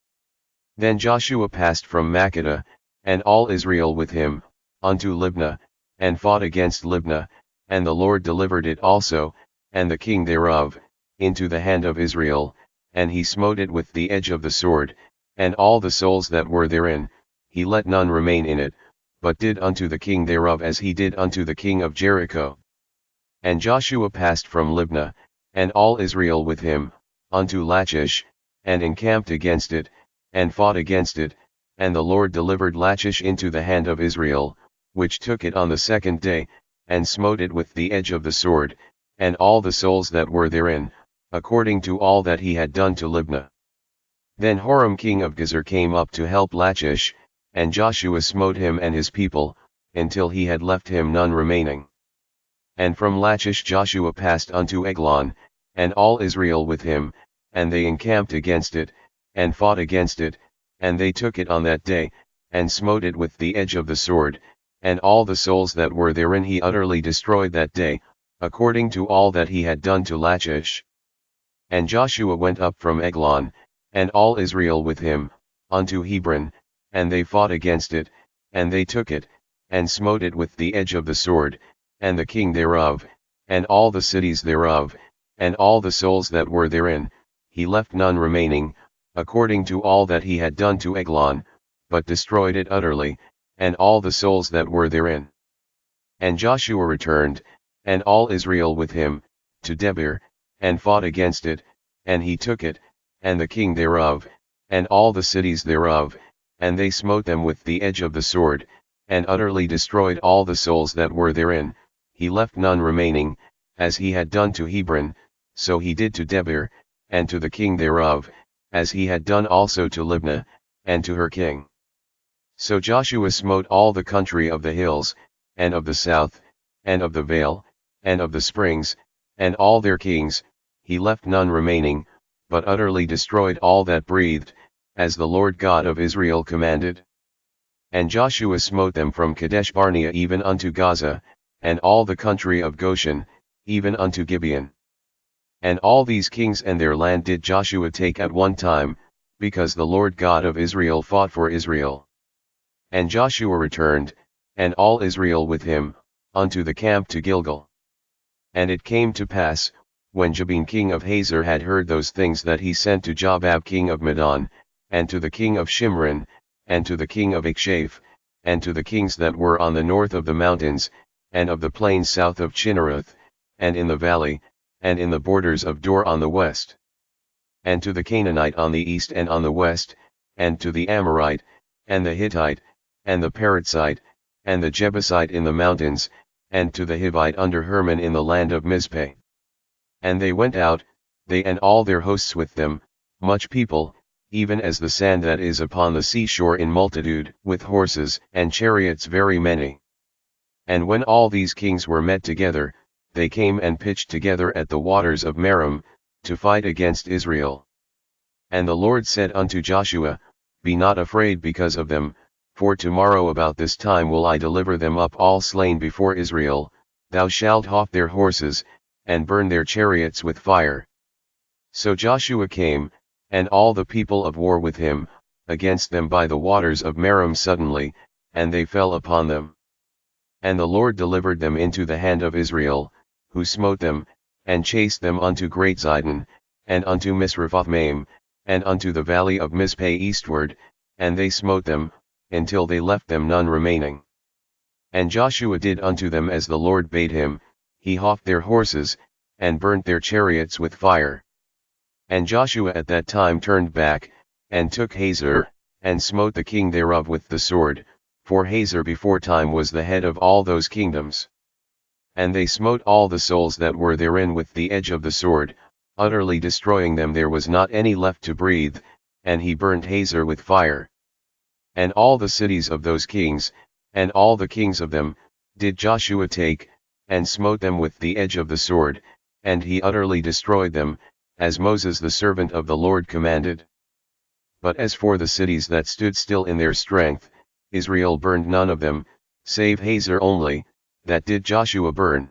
Then Joshua passed from Makkedah, and all Israel with him, unto Libnah, and fought against Libnah, and the Lord delivered it also, and the king thereof, into the hand of Israel, and he smote it with the edge of the sword, and all the souls that were therein, he let none remain in it, but did unto the king thereof as he did unto the king of Jericho. And Joshua passed from Libnah, and all Israel with him, unto Lachish, and encamped against it, and fought against it, and the Lord delivered Lachish into the hand of Israel, which took it on the second day, and smote it with the edge of the sword, and all the souls that were therein, according to all that he had done to Libnah. Then Horam king of Gezer came up to help Lachish, and Joshua smote him and his people, until he had left him none remaining. And from Lachish Joshua passed unto Eglon, and all Israel with him, and they encamped against it, and fought against it, and they took it on that day, and smote it with the edge of the sword, and all the souls that were therein he utterly destroyed that day, according to all that he had done to Lachish. And Joshua went up from Eglon, and all Israel with him, unto Hebron, and they fought against it, and they took it, and smote it with the edge of the sword, and the king thereof, and all the cities thereof, and all the souls that were therein, he left none remaining, according to all that he had done to Eglon, but destroyed it utterly, and all the souls that were therein. And Joshua returned, and all Israel with him, to Debir, and fought against it, and he took it, and the king thereof, and all the cities thereof, and they smote them with the edge of the sword, and utterly destroyed all the souls that were therein, he left none remaining, as he had done to Hebron, so he did to Debir, and to the king thereof, as he had done also to Libnah, and to her king. So Joshua smote all the country of the hills, and of the south, and of the vale, and of the springs, and all their kings, he left none remaining, but utterly destroyed all that breathed, as the Lord God of Israel commanded. And Joshua smote them from Kadesh Barnea even unto Gaza, and all the country of Goshen, even unto Gibeon. And all these kings and their land did Joshua take at one time, because the Lord God of Israel fought for Israel. And Joshua returned, and all Israel with him, unto the camp to Gilgal. And it came to pass, when Jabin king of Hazor had heard those things, that he sent to Jobab king of Madon, and to the king of Shimron, and to the king of Akshaph, and to the kings that were on the north of the mountains, and of the plains south of Chinneroth, and in the valley, and in the borders of Dor on the west, and to the Canaanite on the east and on the west, and to the Amorite, and the Hittite, and the Perizzite, and the Jebusite in the mountains, and to the Hivite under Hermon in the land of Mizpeh. And they went out, they and all their hosts with them, much people, even as the sand that is upon the seashore in multitude, with horses and chariots very many. And when all these kings were met together, they came and pitched together at the waters of Merom, to fight against Israel. And the Lord said unto Joshua, Be not afraid because of them, for tomorrow about this time will I deliver them up all slain before Israel, thou shalt hough their horses, and burn their chariots with fire. So Joshua came, and all the people of war with him, against them by the waters of Merom suddenly, and they fell upon them. And the Lord delivered them into the hand of Israel, who smote them, and chased them unto Great Zidon, and unto Misrephothmaim, and unto the valley of Mizpeh eastward, and they smote them, until they left them none remaining. And Joshua did unto them as the Lord bade him, he houghed their horses, and burnt their chariots with fire. And Joshua at that time turned back, and took Hazor, and smote the king thereof with the sword, for Hazor beforetime was the head of all those kingdoms. And they smote all the souls that were therein with the edge of the sword, utterly destroying them, there was not any left to breathe, and he burnt Hazor with fire. And all the cities of those kings, and all the kings of them, did Joshua take, and smote them with the edge of the sword, and he utterly destroyed them, as Moses the servant of the Lord commanded. But as for the cities that stood still in their strength, Israel burned none of them, save Hazor only, that did Joshua burn.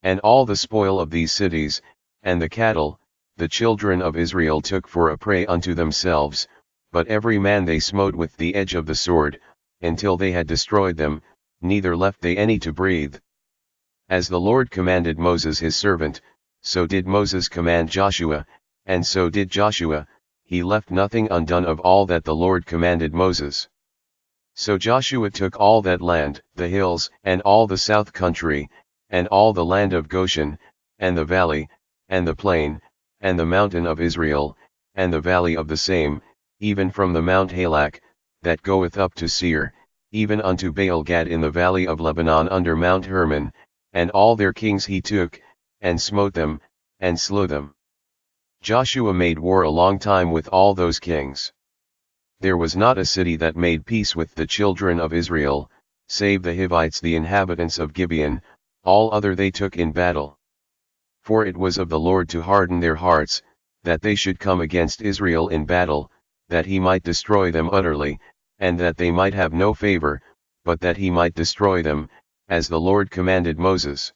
And all the spoil of these cities, and the cattle, the children of Israel took for a prey unto themselves, but every man they smote with the edge of the sword, until they had destroyed them, neither left they any to breathe. As the Lord commanded Moses his servant, so did Moses command Joshua, and so did Joshua, he left nothing undone of all that the Lord commanded Moses. So Joshua took all that land, the hills, and all the south country, and all the land of Goshen, and the valley, and the plain, and the mountain of Israel, and the valley of the same, even from the Mount Halak, that goeth up to Seir, even unto Baal-gad in the valley of Lebanon under Mount Hermon, and all their kings he took, and smote them, and slew them. Joshua made war a long time with all those kings. There was not a city that made peace with the children of Israel, save the Hivites the inhabitants of Gibeon, all other they took in battle. For it was of the Lord to harden their hearts, that they should come against Israel in battle, that he might destroy them utterly, and that they might have no favor, but that he might destroy them, as the Lord commanded Moses.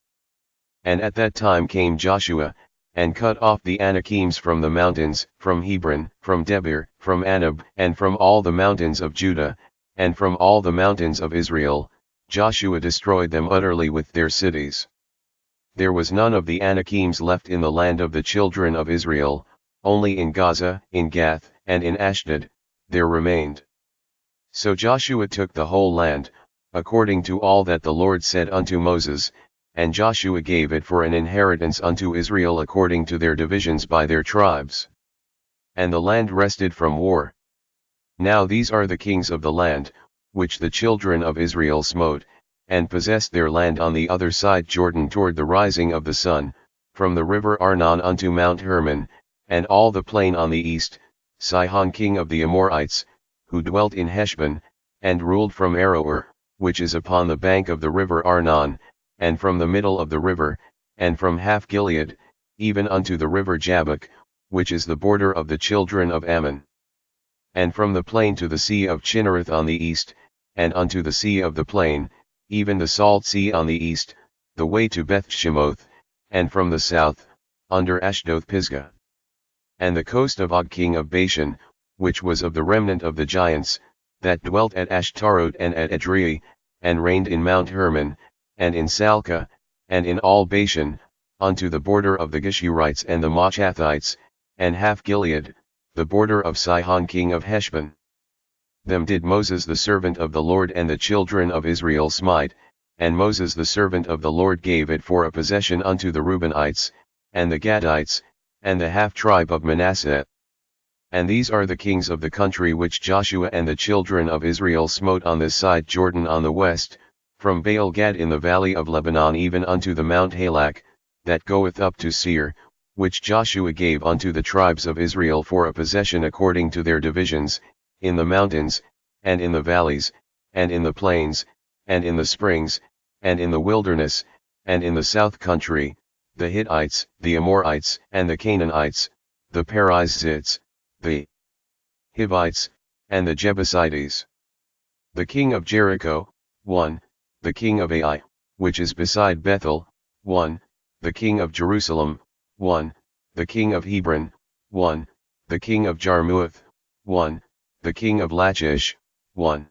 And at that time came Joshua, and cut off the Anakims from the mountains, from Hebron, from Debir, from Anab, and from all the mountains of Judah, and from all the mountains of Israel. Joshua destroyed them utterly with their cities. There was none of the Anakims left in the land of the children of Israel, only in Gaza, in Gath, and in Ashdod, there remained. So Joshua took the whole land, according to all that the Lord said unto Moses, and Joshua gave it for an inheritance unto Israel according to their divisions by their tribes. And the land rested from war. Now these are the kings of the land, which the children of Israel smote, and possessed their land on the other side Jordan toward the rising of the sun, from the river Arnon unto Mount Hermon, and all the plain on the east, Sihon king of the Amorites, who dwelt in Heshbon, and ruled from Aroer, which is upon the bank of the river Arnon, and from the middle of the river, and from half Gilead, even unto the river Jabbok, which is the border of the children of Ammon. And from the plain to the sea of Chinnereth on the east, and unto the sea of the plain, even the salt sea on the east, the way to Beth-Shemoth, and from the south, under Ashdoth-Pisgah. And the coast of Og king of Bashan, which was of the remnant of the giants, that dwelt at Ashtarot and at Edrei, and reigned in Mount Hermon, and in Salcah, and in all Bashan, unto the border of the Geshurites and the Machathites, and half Gilead, the border of Sihon king of Heshbon. Them did Moses the servant of the Lord and the children of Israel smite, and Moses the servant of the Lord gave it for a possession unto the Reubenites, and the Gadites, and the half-tribe of Manasseh. And these are the kings of the country which Joshua and the children of Israel smote on this side Jordan on the west, from Baal-gad in the valley of Lebanon even unto the Mount Halak, that goeth up to Seir, which Joshua gave unto the tribes of Israel for a possession according to their divisions, in the mountains, and in the valleys, and in the plains, and in the springs, and in the wilderness, and in the south country, the Hittites, the Amorites, and the Canaanites, the Perizzites, the Hivites, and the Jebusites. The king of Jericho, 1, the king of Ai, which is beside Bethel, 1, the king of Jerusalem, 1, the king of Hebron, 1, the king of Jarmuth, 1, the king of Lachish, 1,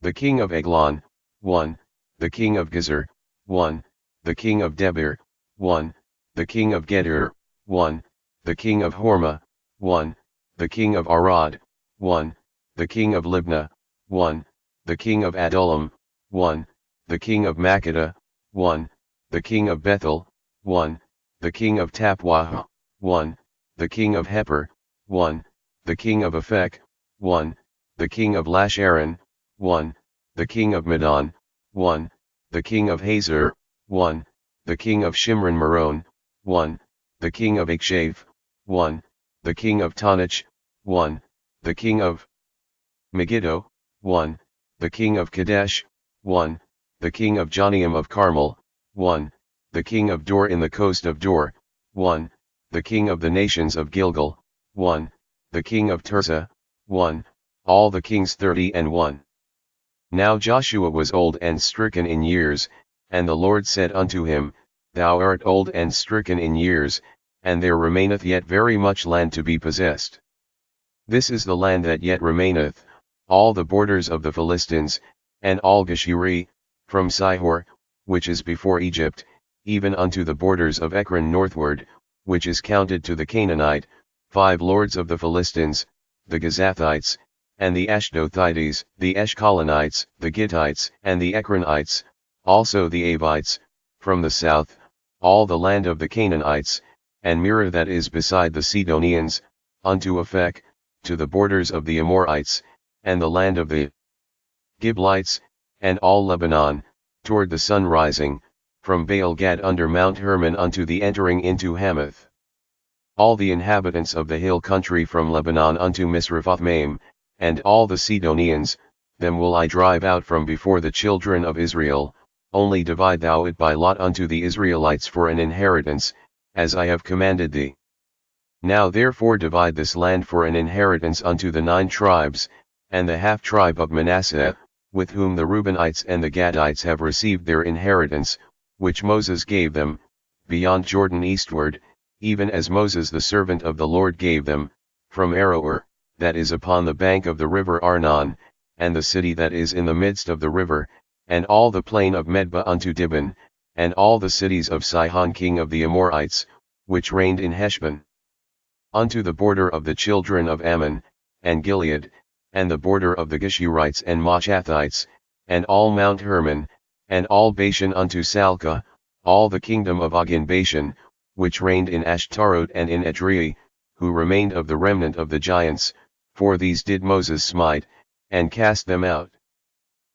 the king of Eglon, 1, the king of Gezer, 1, the king of Debir, 1, the king of Geder, 1, the king of Hormah, 1, the king of Arad, 1, the king of Libnah, 1, the king of Adullam, 1, the king of Makkedah, 1, the king of Bethel, 1, the king of Tappuah, 1, the king of Hepher, 1, the king of Aphek, 1, the king of Lasharon, 1, the king of Medan, 1, the king of Hazor, 1, the king of Shimron Meron, 1, the king of Akshaph, 1, the king of Tanach, 1, the king of Megiddo, 1, the king of Kadesh, 1, the king of Joniam of Carmel, 1, the king of Dor in the coast of Dor, 1, the king of the nations of Gilgal, 1, the king of Tirzah, 1, all the kings 30 and 1. Now Joshua was old and stricken in years, and the Lord said unto him, Thou art old and stricken in years, and there remaineth yet very much land to be possessed. This is the land that yet remaineth, all the borders of the Philistines, and all Geshuri, from Sihor, which is before Egypt, even unto the borders of Ekron northward, which is counted to the Canaanite, 5 lords of the Philistines, the Gazathites, and the Ashdothites, the Eshkolanites, the Gittites, and the Ekronites, also the Avites, from the south, all the land of the Canaanites, and Mearah that is beside the Sidonians, unto Aphek, to the borders of the Amorites, and the land of the Giblites, and all Lebanon, toward the sun rising, from Baal Gad under Mount Hermon unto the entering into Hamath. All the inhabitants of the hill country from Lebanon unto Misrephoth-maim, and all the Sidonians, them will I drive out from before the children of Israel, only divide thou it by lot unto the Israelites for an inheritance, as I have commanded thee. Now therefore divide this land for an inheritance unto the 9 tribes, and the half tribe of Manasseh, with whom the Reubenites and the Gadites have received their inheritance, which Moses gave them, beyond Jordan eastward, even as Moses the servant of the Lord gave them, from Aroer, that is upon the bank of the river Arnon, and the city that is in the midst of the river, and all the plain of Medba unto Dibon, and all the cities of Sihon king of the Amorites, which reigned in Heshbon. Unto the border of the children of Ammon, and Gilead, and the border of the Geshurites and Maachathites, and all Mount Hermon, and all Bashan unto Salcah, all the kingdom of Og in Bashan, which reigned in Ashtarot and in Edrei, who remained of the remnant of the giants, for these did Moses smite, and cast them out.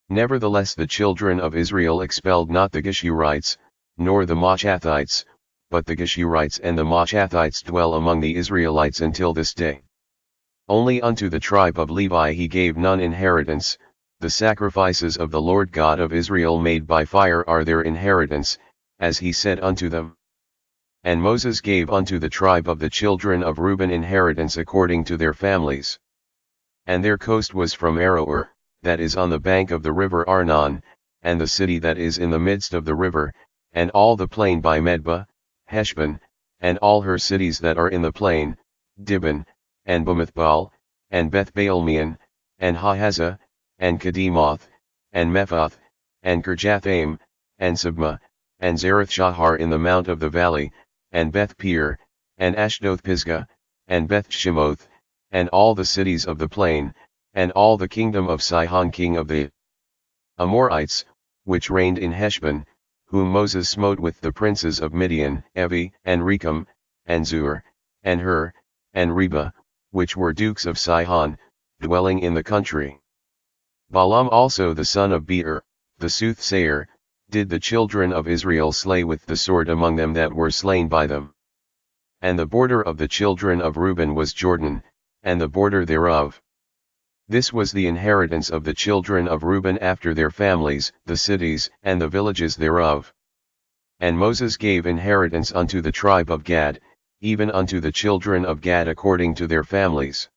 Nevertheless the children of Israel expelled not the Geshurites, nor the Maachathites, but the Geshurites and the Maachathites dwell among the Israelites until this day. Only unto the tribe of Levi he gave none inheritance, the sacrifices of the Lord God of Israel made by fire are their inheritance, as he said unto them. And Moses gave unto the tribe of the children of Reuben inheritance according to their families. And their coast was from Aroer, that is on the bank of the river Arnon, and the city that is in the midst of the river, and all the plain by Medba, Heshbon, and all her cities that are in the plain, Dibon, and Bamithbal, and Beth-Baalmeon, and Hahaza, and Kedemoth, and Mephath, and Kirjathaim, and Sibmah, and Zareth-Shahar in the mount of the valley, and Beth-Peor, and Ashdoth-Pisgah, and Beth-Shemoth, and all the cities of the plain, and all the kingdom of Sihon king of the Amorites, which reigned in Heshbon, whom Moses smote with the princes of Midian, Evi, and Rechem, and Zur, and Hur, and Reba, which were dukes of Sihon, dwelling in the country. Balaam also the son of Beer, the soothsayer, did the children of Israel slay with the sword among them that were slain by them. And the border of the children of Reuben was Jordan, and the border thereof. This was the inheritance of the children of Reuben after their families, the cities, and the villages thereof. And Moses gave inheritance unto the tribe of Gad, even unto the children of Gad according to their families.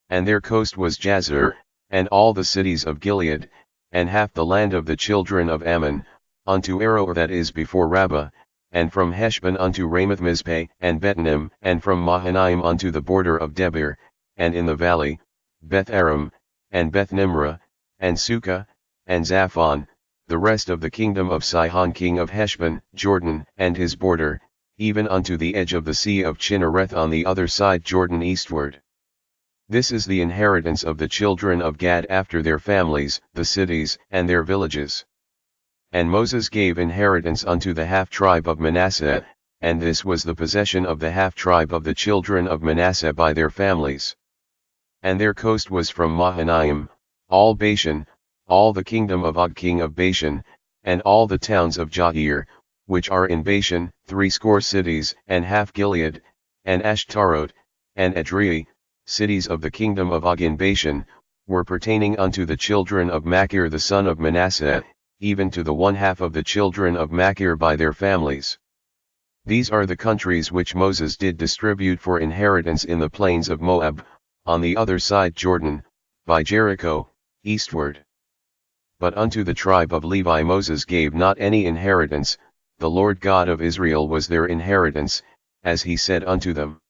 And their coast was Jazer, and all the cities of Gilead, and half the land of the children of Ammon, unto Aroer that is before Rabbah, and from Heshbon unto Ramoth-Mizpeh and Betonim, and from Mahanaim unto the border of Debir, and in the valley, Beth-Aram, and Beth-Nimrah, and Sukkah, and Zaphon, the rest of the kingdom of Sihon king of Heshbon, Jordan, and his border, even unto the edge of the sea of Chinnereth on the other side Jordan eastward. This is the inheritance of the children of Gad after their families, the cities, and their villages. And Moses gave inheritance unto the half-tribe of Manasseh, and this was the possession of the half-tribe of the children of Manasseh by their families. And their coast was from Mahanaim, all Bashan, all the kingdom of Og king of Bashan, and all the towns of Jair, which are in Bashan, 80 cities, and half Gilead, and Ashtarot, and Edrei, cities of the kingdom of Og in Bashan, were pertaining unto the children of Machir the son of Manasseh, even to the 1/2 of the children of Machir by their families. These are the countries which Moses did distribute for inheritance in the plains of Moab, on the other side Jordan, by Jericho, eastward. But unto the tribe of Levi Moses gave not any inheritance, the Lord God of Israel was their inheritance, as he said unto them.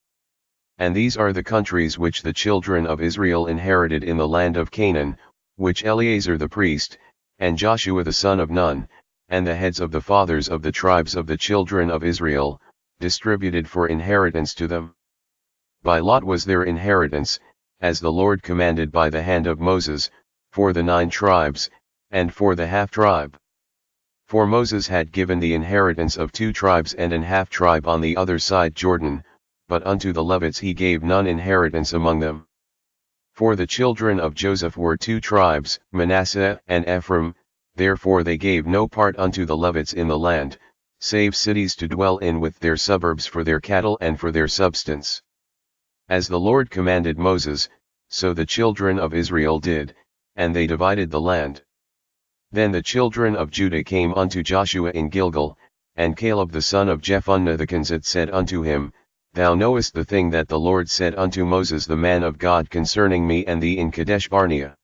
And these are the countries which the children of Israel inherited in the land of Canaan, which Eleazar the priest, and Joshua the son of Nun, and the heads of the fathers of the tribes of the children of Israel, distributed for inheritance to them. By lot was their inheritance, as the Lord commanded by the hand of Moses, for the 9 tribes, and for the half-tribe. For Moses had given the inheritance of 2 tribes and an half-tribe on the other side Jordan, but unto the Levites he gave none inheritance among them. For the children of Joseph were 2 tribes, Manasseh and Ephraim, therefore they gave no part unto the Levites in the land, save cities to dwell in with their suburbs for their cattle and for their substance. As the Lord commanded Moses, so the children of Israel did, and they divided the land. Then the children of Judah came unto Joshua in Gilgal, and Caleb the son of Jephunneh the Kenizzite said unto him, Thou knowest the thing that the Lord said unto Moses the man of God concerning me and thee in Kadesh Barnea.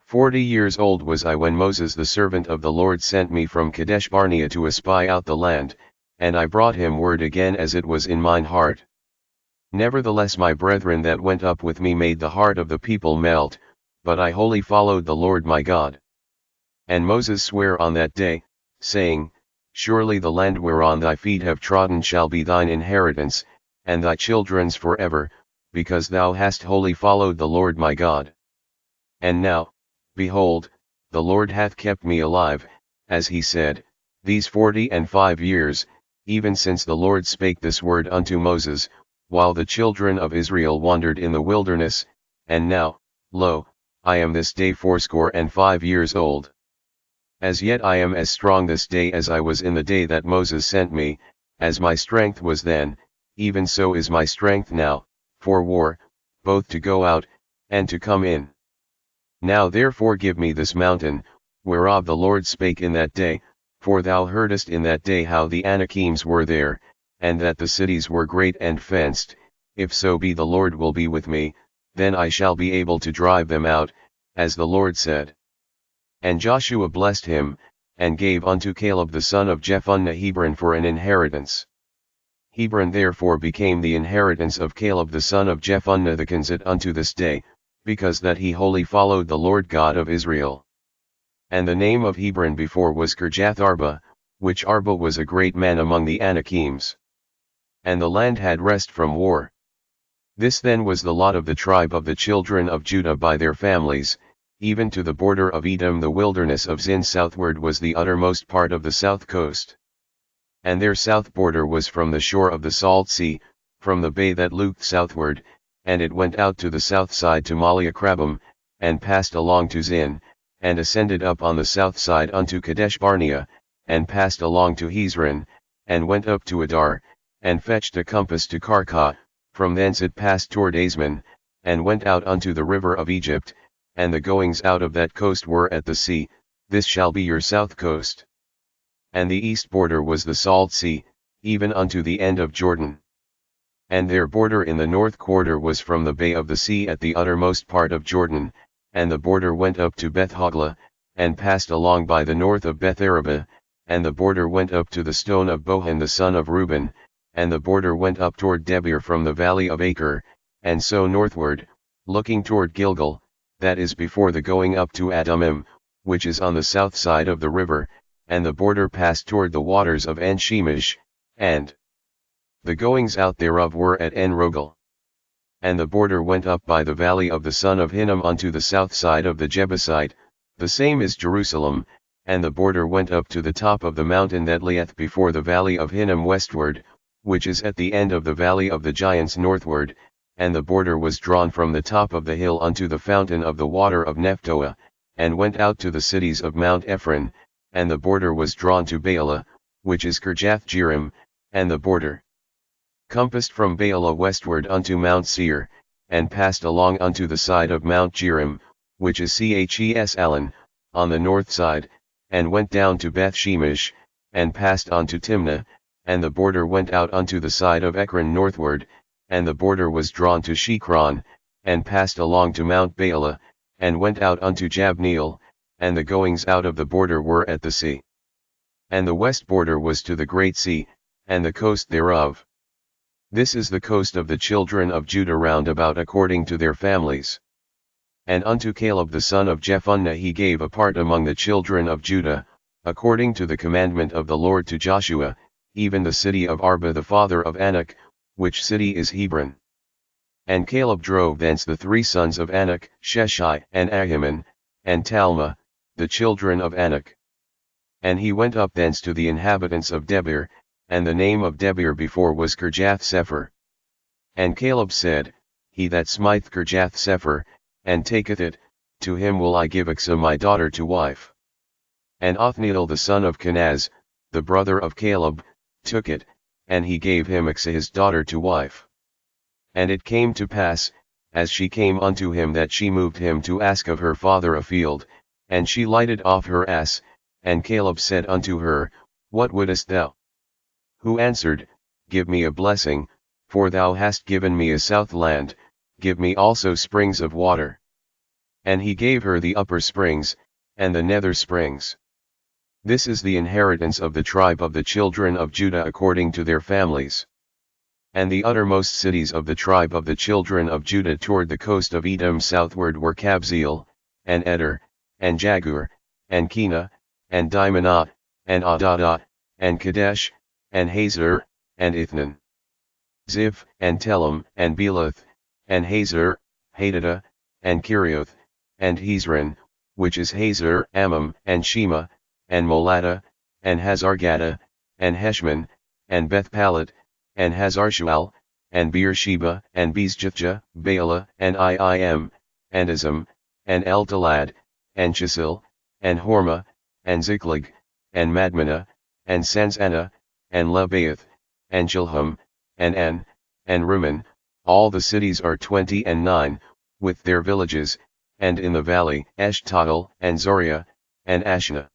40 years old was I when Moses the servant of the Lord sent me from Kadesh Barnea to espy out the land, and I brought him word again as it was in mine heart. Nevertheless my brethren that went up with me made the heart of the people melt, but I wholly followed the Lord my God. And Moses sware on that day, saying, Surely the land whereon thy feet have trodden shall be thine inheritance, and thy children's forever, because thou hast wholly followed the Lord my God. And now, behold, the Lord hath kept me alive, as he said, these 45 years, even since the Lord spake this word unto Moses, while the children of Israel wandered in the wilderness, and now, lo, I am this day 85 years old. As yet I am as strong this day as I was in the day that Moses sent me, as my strength was then, even so is my strength now, for war, both to go out, and to come in. Now therefore give me this mountain, whereof the Lord spake in that day, for thou heardest in that day how the Anakims were there, and that the cities were great and fenced. If so be the Lord will be with me, then I shall be able to drive them out, as the Lord said. And Joshua blessed him, and gave unto Caleb the son of Jephunneh Hebron for an inheritance. Hebron therefore became the inheritance of Caleb the son of Jephunneh the Kenizzite unto this day, because that he wholly followed the Lord God of Israel. And the name of Hebron before was Kirjath Arba, which Arba was a great man among the Anakims. And the land had rest from war. This then was the lot of the tribe of the children of Judah by their families, even to the border of Edom. The wilderness of Zin southward was the uttermost part of the south coast. And their south border was from the shore of the Salt Sea, from the bay that looked southward, and it went out to the south side to Maliakrabim, and passed along to Zin, and ascended up on the south side unto Kadesh Barnea, and passed along to Hezron, and went up to Adar, and fetched a compass to Karka. From thence it passed toward Asmon, and went out unto the river of Egypt, and the goings out of that coast were at the sea. This shall be your south coast. And the east border was the Salt Sea, even unto the end of Jordan. And their border in the north quarter was from the bay of the sea at the uttermost part of Jordan, and the border went up to Beth Hoglah, and passed along by the north of Beth Araba, and the border went up to the stone of Bohan the son of Reuben, and the border went up toward Debir from the valley of Achor, and so northward, looking toward Gilgal, that is before the going up to Adumim, which is on the south side of the river, and the border passed toward the waters of En Shemesh, and the goings out thereof were at En Rogel. And the border went up by the valley of the son of Hinnom unto the south side of the Jebusite, the same is Jerusalem, and the border went up to the top of the mountain that lieth before the valley of Hinnom westward, which is at the end of the valley of the giants northward, and the border was drawn from the top of the hill unto the fountain of the water of Nephtoah, and went out to the cities of Mount Ephron, and the border was drawn to Baalah, which is Kirjath Jearim, and the border compassed from Baalah westward unto Mount Seir, and passed along unto the side of Mount Jearim, which is Ches Alon, on the north side, and went down to Beth Shemesh, and passed on to Timnah, and the border went out unto the side of Ekron northward, and the border was drawn to Shikron, and passed along to Mount Baalah, and went out unto Jabneel, and the goings out of the border were at the sea. And the west border was to the great sea, and the coast thereof. This is the coast of the children of Judah round about according to their families. And unto Caleb the son of Jephunneh he gave a part among the children of Judah, according to the commandment of the Lord to Joshua, even the city of Arba the father of Anak, which city is Hebron. And Caleb drove thence the 3 sons of Anak, Sheshai, and Ahiman, and Talmah, the children of Anak. And he went up thence to the inhabitants of Debir, and the name of Debir before was Kirjath-sepher. And Caleb said, He that smiteth Kirjath-sepher, and taketh it, to him will I give Achsah my daughter to wife. And Othniel the son of Kenaz, the brother of Caleb, took it, and he gave him Achsah his daughter to wife. And it came to pass, as she came unto him, that she moved him to ask of her father a field, and she lighted off her ass, and Caleb said unto her, What wouldest thou? Who answered, Give me a blessing, for thou hast given me a south land, give me also springs of water. And he gave her the upper springs, and the nether springs. This is the inheritance of the tribe of the children of Judah according to their families. And the uttermost cities of the tribe of the children of Judah toward the coast of Edom southward were Kabzeel, and Eder, and Jagur, and Kena, and Dimonah, and Adadah, and Kadesh, and Hazor, and Ithnan. Ziph, and Telem, and Belath, and Hazor, Hadadah, and Kirioth, and Hezron, which is Hazor, Ammam, and Shema, and Moladah, and Hazargaddah, and Heshmon, and Bethpalet, and Hazarshual, and Beersheba, and Bezjithjah, Baalah, and Iim, and Azam, and Eltalad, and Chisil, and Hormah, and Ziklag, and Madmenah, and Sanzanah, and Lebaoth, and Chilham, and En, and Rimmon. All the cities are 29, with their villages, and in the valley, Eshtaol, and Zoriah, and Ashna,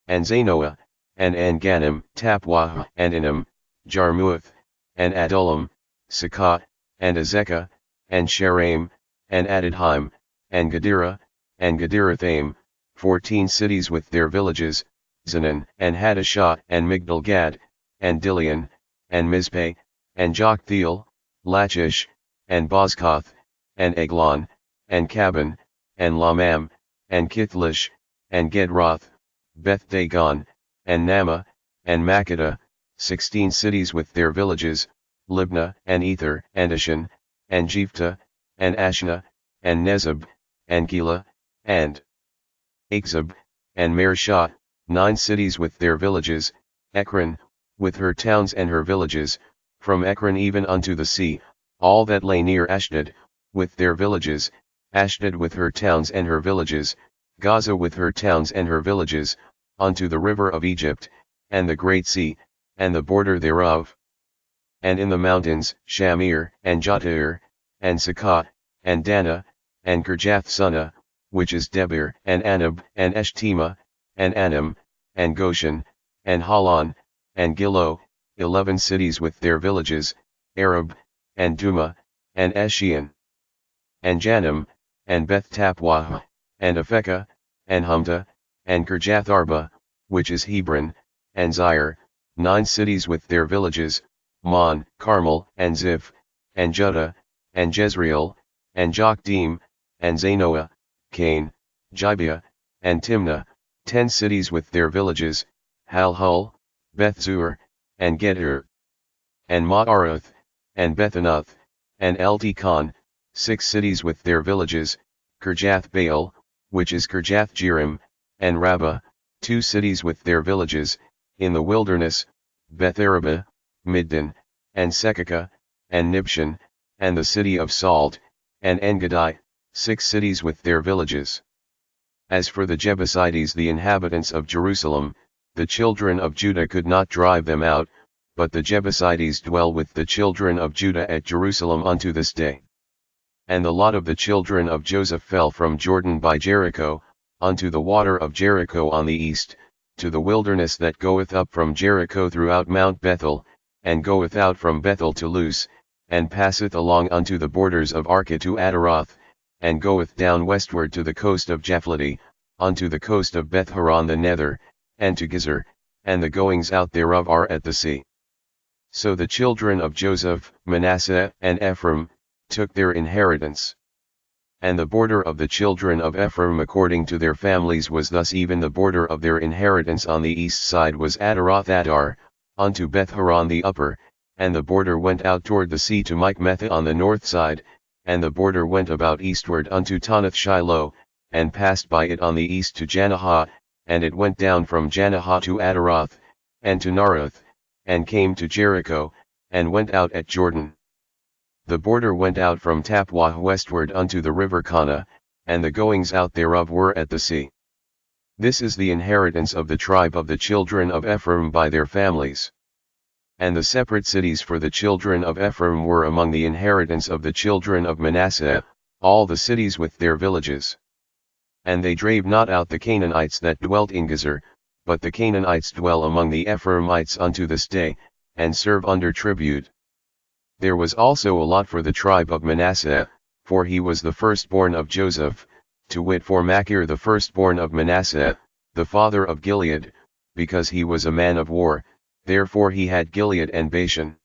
and Zanoah, and En-Ganim, Tapwah, and Enam, Jarmuth, and Adullam, Sukkot, and Azekah, and Sharaim, and Adidheim, and Gadira, and Gadirathaim, 14 cities with their villages, Zanan, and Hadashah, and Migdal-Gad, and Dilian, and Mizpeh, and Joktheel, Lachish, and Bozkath, and Eglon, and Caban, and Lamam, and Kithlish, and Gedroth, Beth-Dagon, and Nama, and Makkedah, 16 cities with their villages, Libnah, and Ether, and Ashan, and Jephthah, and Ashna, and Nezeb, and Gila, and Achzib, and Mareshah, 9 cities with their villages, Ekron, with her towns and her villages, from Ekron even unto the sea, all that lay near Ashdod, with their villages, Ashdod with her towns and her villages, Gaza with her towns and her villages, unto the river of Egypt, and the great sea, and the border thereof. And in the mountains, Shamir, and Jatir, and Sukkot, and Dana, and Kirjath-Sunnah, which is Debir, and Anab, and Eshtemoa, and Anam, and Goshen, and Halan, and Gilo, 11 cities with their villages, Arab, and Duma, and Eshian, and Janam, and Beth-Tapwah, and Aphekah, and Humta, and Kirjath-Arba, which is Hebron, and Zair, 9 cities with their villages, Mon, Carmel, and Ziph, and Judah, and Jezreel, and Jokdeam, and Zanoah, Cain, Gibeah, and Timnah, 10 cities with their villages, Halhul, Bethzur, and Geter, and Ma'arath, and Bethanath, and Eltekon, 6 cities with their villages, Kirjath-Baal, which is Kirjath-Jearim, and Rabbah, 2 cities with their villages, in the wilderness, Beth-Arabah, Middan, and Sekakah, and Nibshan, and the city of Salt, and Engedi, 6 cities with their villages. As for the Jebusites, the inhabitants of Jerusalem, the children of Judah could not drive them out, but the Jebusites dwell with the children of Judah at Jerusalem unto this day. And the lot of the children of Joseph fell from Jordan by Jericho, unto the water of Jericho on the east, to the wilderness that goeth up from Jericho throughout Mount Bethel, and goeth out from Bethel to Luz, and passeth along unto the borders of Archah to Adaroth, and goeth down westward to the coast of Japhleti, unto the coast of Beth-horon the nether, and to Gezer, and the goings out thereof are at the sea. So the children of Joseph, Manasseh, and Ephraim, took their inheritance. And the border of the children of Ephraim according to their families was thus: even the border of their inheritance on the east side was Adaroth Adar, unto Beth-horon the upper, and the border went out toward the sea to Michmethah on the north side, and the border went about eastward unto Tanath Shiloh, and passed by it on the east to Janahah, and it went down from Janahah to Adaroth, and to Naroth, and came to Jericho, and went out at Jordan. The border went out from Tappuah westward unto the river Kana, and the goings out thereof were at the sea. This is the inheritance of the tribe of the children of Ephraim by their families. And the separate cities for the children of Ephraim were among the inheritance of the children of Manasseh, all the cities with their villages. And they drave not out the Canaanites that dwelt in Gezer, but the Canaanites dwell among the Ephraimites unto this day, and serve under tribute. There was also a lot for the tribe of Manasseh, for he was the firstborn of Joseph, to wit for Machir the firstborn of Manasseh, the father of Gilead, because he was a man of war, therefore he had Gilead and Bashan.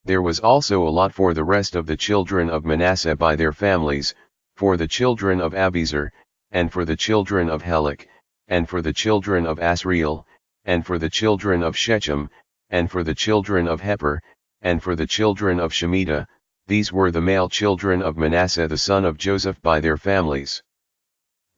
There was also a lot for the rest of the children of Manasseh by their families, for the children of Abiezer, and for the children of Helek, and for the children of Asriel, and for the children of Shechem, and for the children of Heper, and for the children of Shemitah. These were the male children of Manasseh the son of Joseph by their families.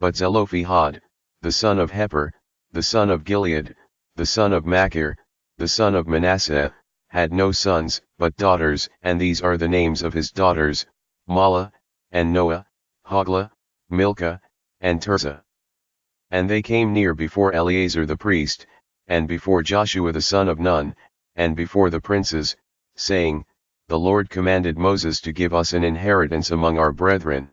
But Zelophehad, the son of Heper, the son of Gilead, the son of Machir, the son of Manasseh, had no sons, but daughters, and these are the names of his daughters, Mahlah, and Noah, Hoglah, Milcah, and Tirzah. And they came near before Eleazar the priest, and before Joshua the son of Nun, and before the princes, saying, The Lord commanded Moses to give us an inheritance among our brethren.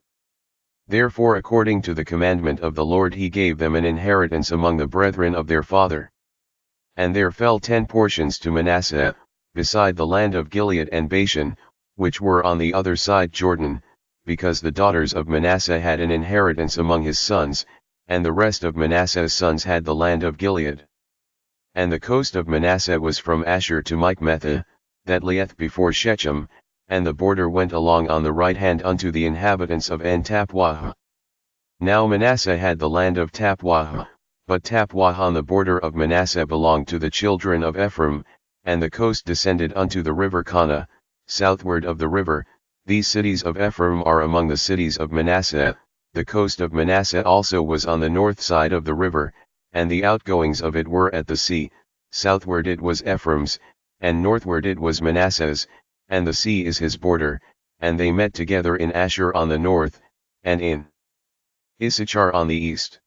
Therefore according to the commandment of the Lord he gave them an inheritance among the brethren of their father. And there fell 10 portions to Manasseh, beside the land of Gilead and Bashan, which were on the other side Jordan, because the daughters of Manasseh had an inheritance among his sons, and the rest of Manasseh's sons had the land of Gilead. And the coast of Manasseh was from Asher to Michmethah, that lieth before Shechem, and the border went along on the right hand unto the inhabitants of En Tappuah. Now Manasseh had the land of Tappuah, but Tappuah on the border of Manasseh belonged to the children of Ephraim, and the coast descended unto the river Kana, southward of the river. These cities of Ephraim are among the cities of Manasseh. The coast of Manasseh also was on the north side of the river, and the outgoings of it were at the sea. Southward it was Ephraim's, and northward it was Manasseh's, and the sea is his border, and they met together in Asher on the north, and in Issachar on the east.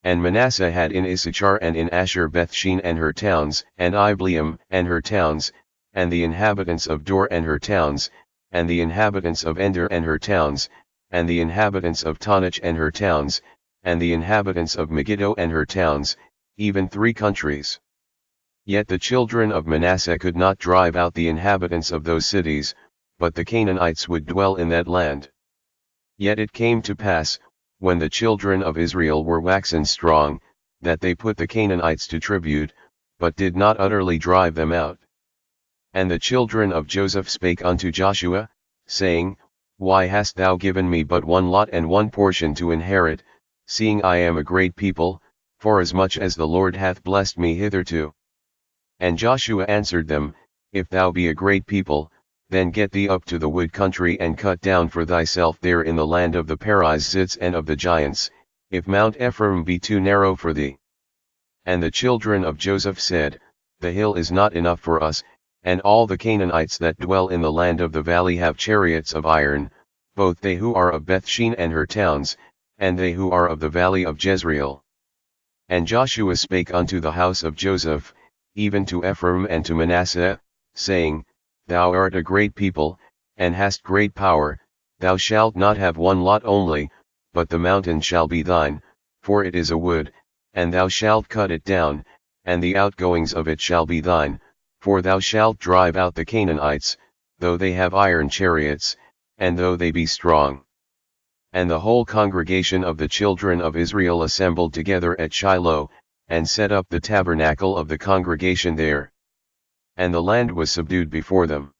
And Manasseh had in Issachar and in Asher Bethshean and her towns, and Ibleam and her towns, and the inhabitants of Dor and her towns, and the inhabitants of Ender and her towns, and the inhabitants of Tanach and her towns, and the inhabitants of Megiddo and her towns, even 3 countries. Yet the children of Manasseh could not drive out the inhabitants of those cities, but the Canaanites would dwell in that land. Yet it came to pass, when the children of Israel were waxen strong, that they put the Canaanites to tribute, but did not utterly drive them out. And the children of Joseph spake unto Joshua, saying, Why hast thou given me but 1 lot and 1 portion to inherit, seeing I am a great people, forasmuch as the Lord hath blessed me hitherto? And Joshua answered them, If thou be a great people, then get thee up to the wood country and cut down for thyself there in the land of the Perizzites and of the giants, if Mount Ephraim be too narrow for thee. And the children of Joseph said, The hill is not enough for us, and all the Canaanites that dwell in the land of the valley have chariots of iron, both they who are of Bethshean and her towns, and they who are of the valley of Jezreel. And Joshua spake unto the house of Joseph, even to Ephraim and to Manasseh, saying, Thou art a great people, and hast great power, thou shalt not have 1 lot only, but the mountain shall be thine, for it is a wood, and thou shalt cut it down, and the outgoings of it shall be thine, for thou shalt drive out the Canaanites, though they have iron chariots, and though they be strong. And the whole congregation of the children of Israel assembled together at Shiloh, and set up the tabernacle of the congregation there. And the land was subdued before them.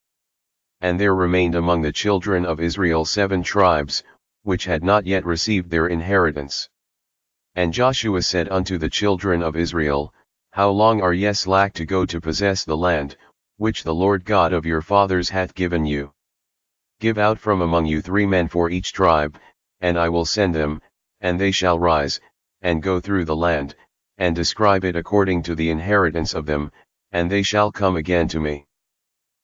And there remained among the children of Israel 7 tribes, which had not yet received their inheritance. And Joshua said unto the children of Israel, How long are ye slack to go to possess the land, which the Lord God of your fathers hath given you? Give out from among you 3 men for each tribe, and I will send them, and they shall rise, and go through the land, and describe it according to the inheritance of them, and they shall come again to me.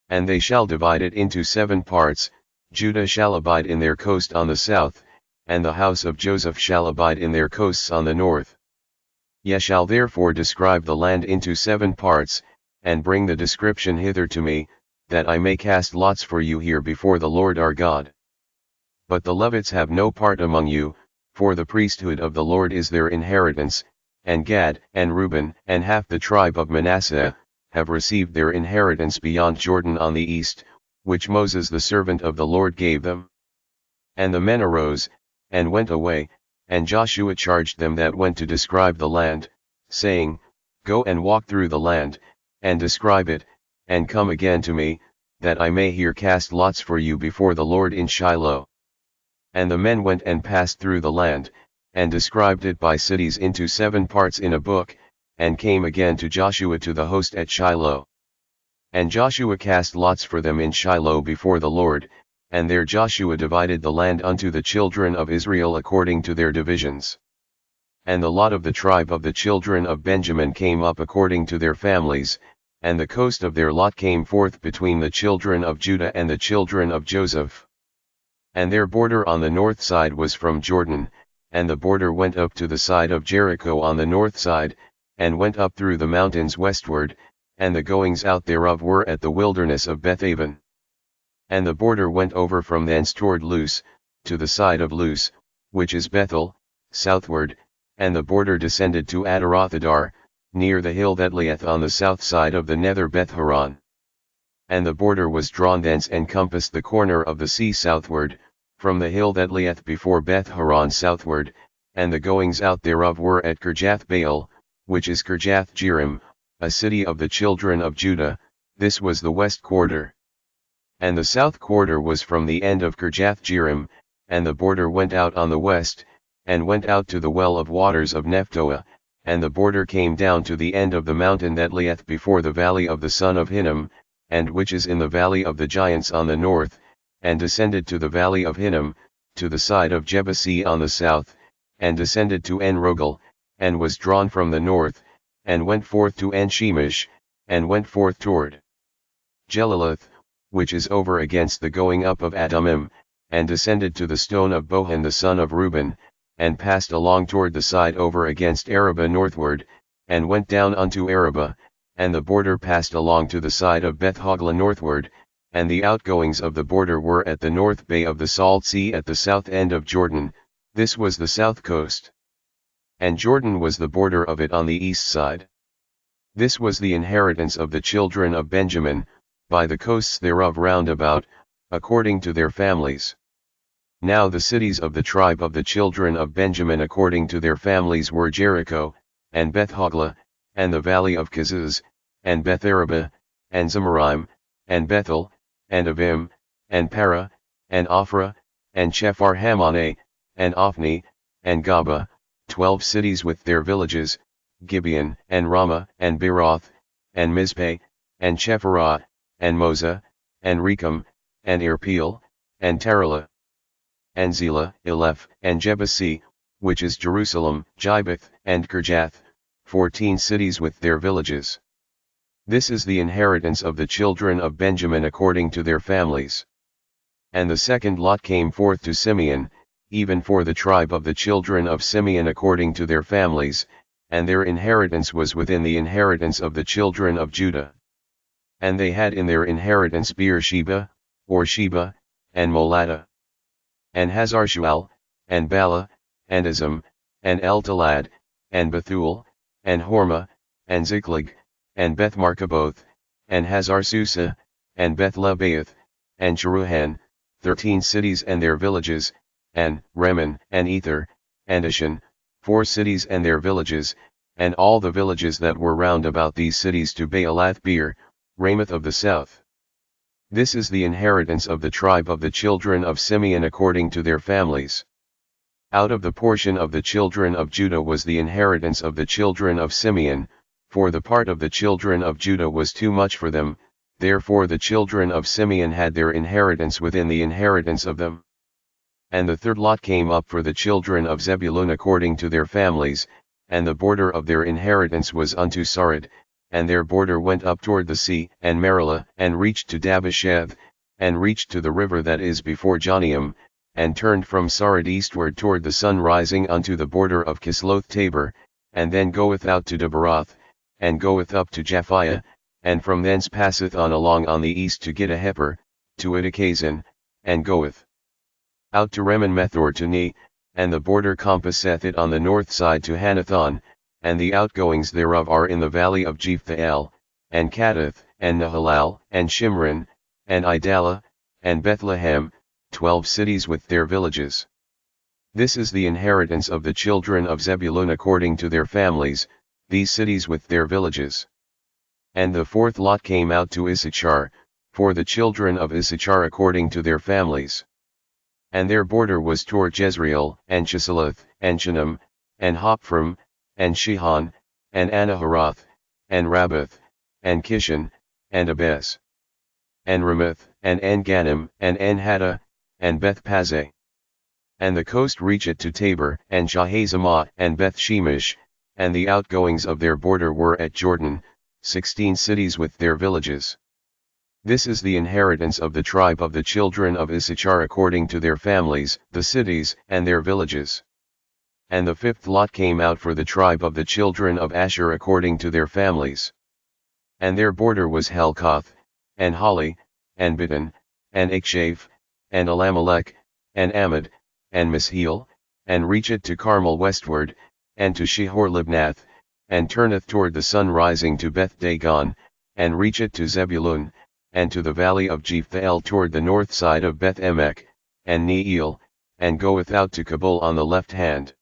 And they shall divide it into 7 parts, Judah shall abide in their coast on the south, and the house of Joseph shall abide in their coasts on the north. Ye shall therefore describe the land into 7 parts, and bring the description hither to me, that I may cast lots for you here before the Lord our God. But the Levites have no part among you, for the priesthood of the Lord is their inheritance, and Gad, and Reuben, and half the tribe of Manasseh, have received their inheritance beyond Jordan on the east, which Moses the servant of the Lord gave them. And the men arose, and went away, and Joshua charged them that went to describe the land, saying, Go and walk through the land, and describe it, and come again to me, that I may here cast lots for you before the Lord in Shiloh. And the men went and passed through the land, and described it by cities into 7 parts in a book, and came again to Joshua to the host at Shiloh. And Joshua cast lots for them in Shiloh before the Lord, and there Joshua divided the land unto the children of Israel according to their divisions. And the lot of the tribe of the children of Benjamin came up according to their families, and the coast of their lot came forth between the children of Judah and the children of Joseph. And their border on the north side was from Jordan, and the border went up to the side of Jericho on the north side, and went up through the mountains westward, and the goings out thereof were at the wilderness of Bethaven. And the border went over from thence toward Luz, to the side of Luz, which is Bethel, southward, and the border descended to Adarothadar, near the hill that lieth on the south side of the nether Beth-horon. And the border was drawn thence and compassed the corner of the sea southward, from the hill that lieth before Beth-horon southward, and the goings out thereof were at Kirjath-baal, which is Kirjath-jearim, a city of the children of Judah. This was the west quarter. And the south quarter was from the end of Kirjath-jearim, and the border went out on the west, and went out to the well of waters of Nephtoah, and the border came down to the end of the mountain that lieth before the valley of the son of Hinnom, and which is in the valley of the giants on the north, and descended to the valley of Hinnom, to the side of Jebusee on the south, and descended to En-rogel, and was drawn from the north, and went forth to En-shemesh, and went forth toward Jeliloth, which is over against the going up of Adumim, and descended to the stone of Bohan the son of Reuben, and passed along toward the side over against Arabah northward, and went down unto Arabah, and the border passed along to the side of Beth-hogla northward, and the outgoings of the border were at the north bay of the Salt Sea at the south end of Jordan. This was the south coast. And Jordan was the border of it on the east side. This was the inheritance of the children of Benjamin, by the coasts thereof round about, according to their families. Now the cities of the tribe of the children of Benjamin according to their families were Jericho, and Beth-hogla, and the valley of Kezuz, and Beth-arabah, and Zemaraim, and Bethel, and Avim, and Para, and Ophrah, and Chephar-Hammoneh, and Ophni, and Gaba, 12 cities with their villages, Gibeon, and Ramah, and Beeroth, and Mizpeh, and Chephirah, and Moza, and Rechem, and Irpeel, and Taralah, and Zelah, Eleph, and Jebusee, which is Jerusalem, Gibbeth, and Kirjath, 14 cities with their villages. This is the inheritance of the children of Benjamin according to their families. And the second lot came forth to Simeon, even for the tribe of the children of Simeon according to their families, and their inheritance was within the inheritance of the children of Judah. And they had in their inheritance Beersheba, or Sheba, and Moladah, and Hazar-shual, and Bala, and Azim, and Eltalad, and Bethuel, and Hormah, and Ziklag, and Beth-markaboth, and Hazar-susa, and Beth-lebaoth, and Jeruhan, 13 cities and their villages, and Remen, and Ether, and Ashan, 4 cities and their villages, and all the villages that were round about these cities to Baalath-beer, Ramoth of the south. This is the inheritance of the tribe of the children of Simeon according to their families. Out of the portion of the children of Judah was the inheritance of the children of Simeon, for the part of the children of Judah was too much for them, therefore the children of Simeon had their inheritance within the inheritance of them. And the third lot came up for the children of Zebulun according to their families, and the border of their inheritance was unto Sarid, and their border went up toward the sea, and Marilah, and reached to Dabasheth, and reached to the river that is before Jonium, and turned from Sarid eastward toward the sun rising unto the border of Kisloth Tabor, and then goeth out to Debaroth, and goeth up to Japhiah, and from thence passeth on along on the east to Gittaheper, to Idakazin, and goeth out to Remenmeth or to Ne, and the border compasseth it on the north side to Hanathon, and the outgoings thereof are in the valley of Jephthahel, and Kaddath, and Nahalal, and Shimron, and Idalah, and Bethlehem, 12 cities with their villages. This is the inheritance of the children of Zebulun according to their families, these cities with their villages. And the fourth lot came out to Issachar, for the children of Issachar according to their families. And their border was toward Jezreel, and Chesuleth, and Shunem, and Hophram, and Shihon, and Anaharoth, and Rabbath, and Kishon, and Abez, and Ramoth, and En-Ganim, and En-Hattah, and Beth-Pazzeh. And the coast reacheth to Tabor, and Shahazamah, and Beth-Shemesh, and the outgoings of their border were at Jordan, 16 cities with their villages. This is the inheritance of the tribe of the children of Issachar according to their families, the cities, and their villages. And the fifth lot came out for the tribe of the children of Asher according to their families. And their border was Helkath, and Hali, and Bidon, and Akshaph, and Elamelech, and Amad, and Misheel, and reacheth to Carmel westward, and to Shihor-Libnath, and turneth toward the sun rising to Beth-Dagon, and reacheth to Zebulun, and to the valley of Jephthahel toward the north side of Beth-Emek, and Neiel, and goeth out to Kabul on the left hand.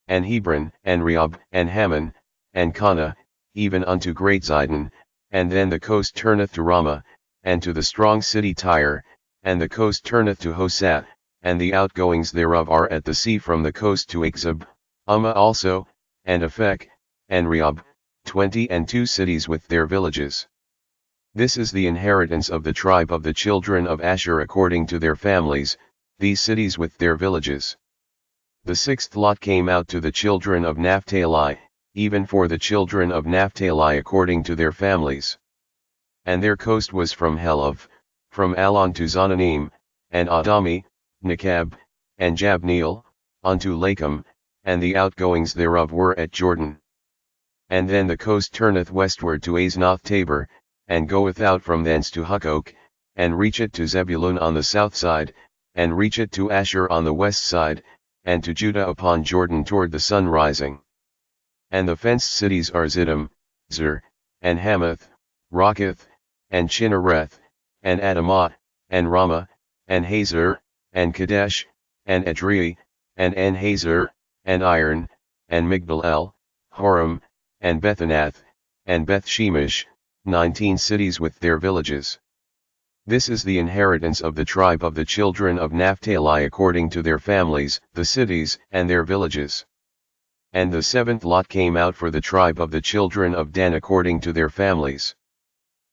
And Hebron, and Rehob, and Hammon, and Cana, even unto Great Zidon, and then the coast turneth to Ramah, and to the strong city Tyre, and the coast turneth to Hosah, and the outgoings thereof are at the sea from the coast to Achzib, Ummah also, and Aphek, and Rehob, 22 cities with their villages. This is the inheritance of the tribe of the children of Asher according to their families, these cities with their villages. The sixth lot came out to the children of Naphtali, even for the children of Naphtali according to their families. And their coast was from Helov, from Alon to Zonanim, and Adami, Nekab, and Jabneel, unto Lakum, and the outgoings thereof were at Jordan. And then the coast turneth westward to Aznoth Tabor, and goeth out from thence to Hukkok, and reacheth to Zebulun on the south side, and reacheth to Asher on the west side, and to Judah upon Jordan toward the sun rising. And the fenced cities are Ziddim, Zer, and Hamath, Rocketh, and Chinnereth, and Adamah, and Ramah, and Hazor, and Kadesh, and Edrei, and En-Hazor, and Iron, and Migdal-El, Horam, and Bethanath, and Beth-Shemesh, 19 cities with their villages. This is the inheritance of the tribe of the children of Naphtali according to their families, the cities, and their villages. And the seventh lot came out for the tribe of the children of Dan according to their families.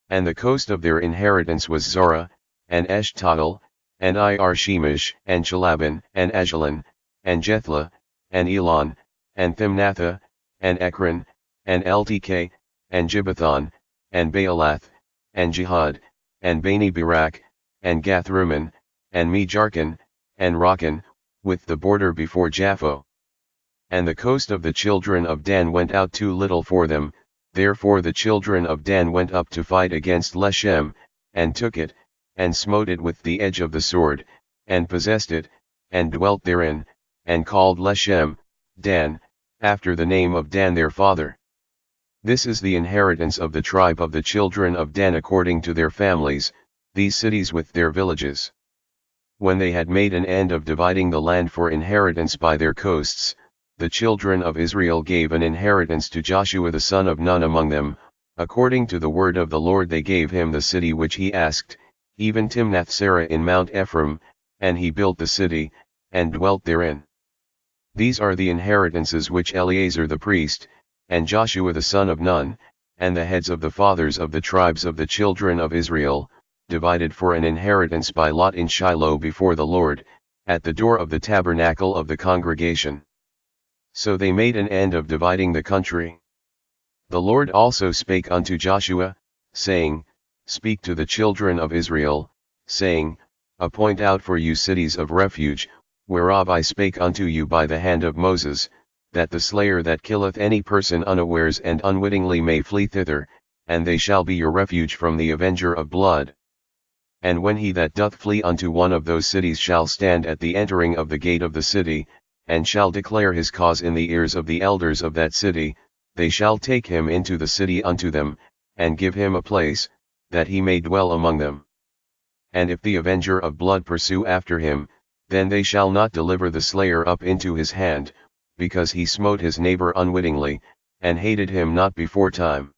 And the coast of their inheritance was Zorah, and Eshtaol, and Ir-Shemesh, and Chalabin, and Ajalon, and Jethla, and Elon, and Thimnathah, and Ekron, and Eltk, and Gibbethon, and Baalath, and Jihad, and Bani Barak, and Gathrummon, and Mejarkon, and Rakan, with the border before Japho. And the coast of the children of Dan went out too little for them, therefore the children of Dan went up to fight against Leshem, and took it, and smote it with the edge of the sword, and possessed it, and dwelt therein, and called Leshem, Dan, after the name of Dan their father. This is the inheritance of the tribe of the children of Dan according to their families, these cities with their villages. When they had made an end of dividing the land for inheritance by their coasts, the children of Israel gave an inheritance to Joshua the son of Nun among them, according to the word of the Lord they gave him the city which he asked, even Timnath-Serah in Mount Ephraim, and he built the city, and dwelt therein. These are the inheritances which Eleazar the priest, and Joshua the son of Nun, and the heads of the fathers of the tribes of the children of Israel, divided for an inheritance by lot in Shiloh before the Lord, at the door of the tabernacle of the congregation. So they made an end of dividing the country. The Lord also spake unto Joshua, saying, Speak to the children of Israel, saying, Appoint out for you cities of refuge, whereof I spake unto you by the hand of Moses, that the slayer that killeth any person unawares and unwittingly may flee thither, and they shall be your refuge from the avenger of blood. And when he that doth flee unto one of those cities shall stand at the entering of the gate of the city, and shall declare his cause in the ears of the elders of that city, they shall take him into the city unto them, and give him a place, that he may dwell among them. And if the avenger of blood pursue after him, then they shall not deliver the slayer up into his hand, because he smote his neighbor unwittingly, and hated him not before time.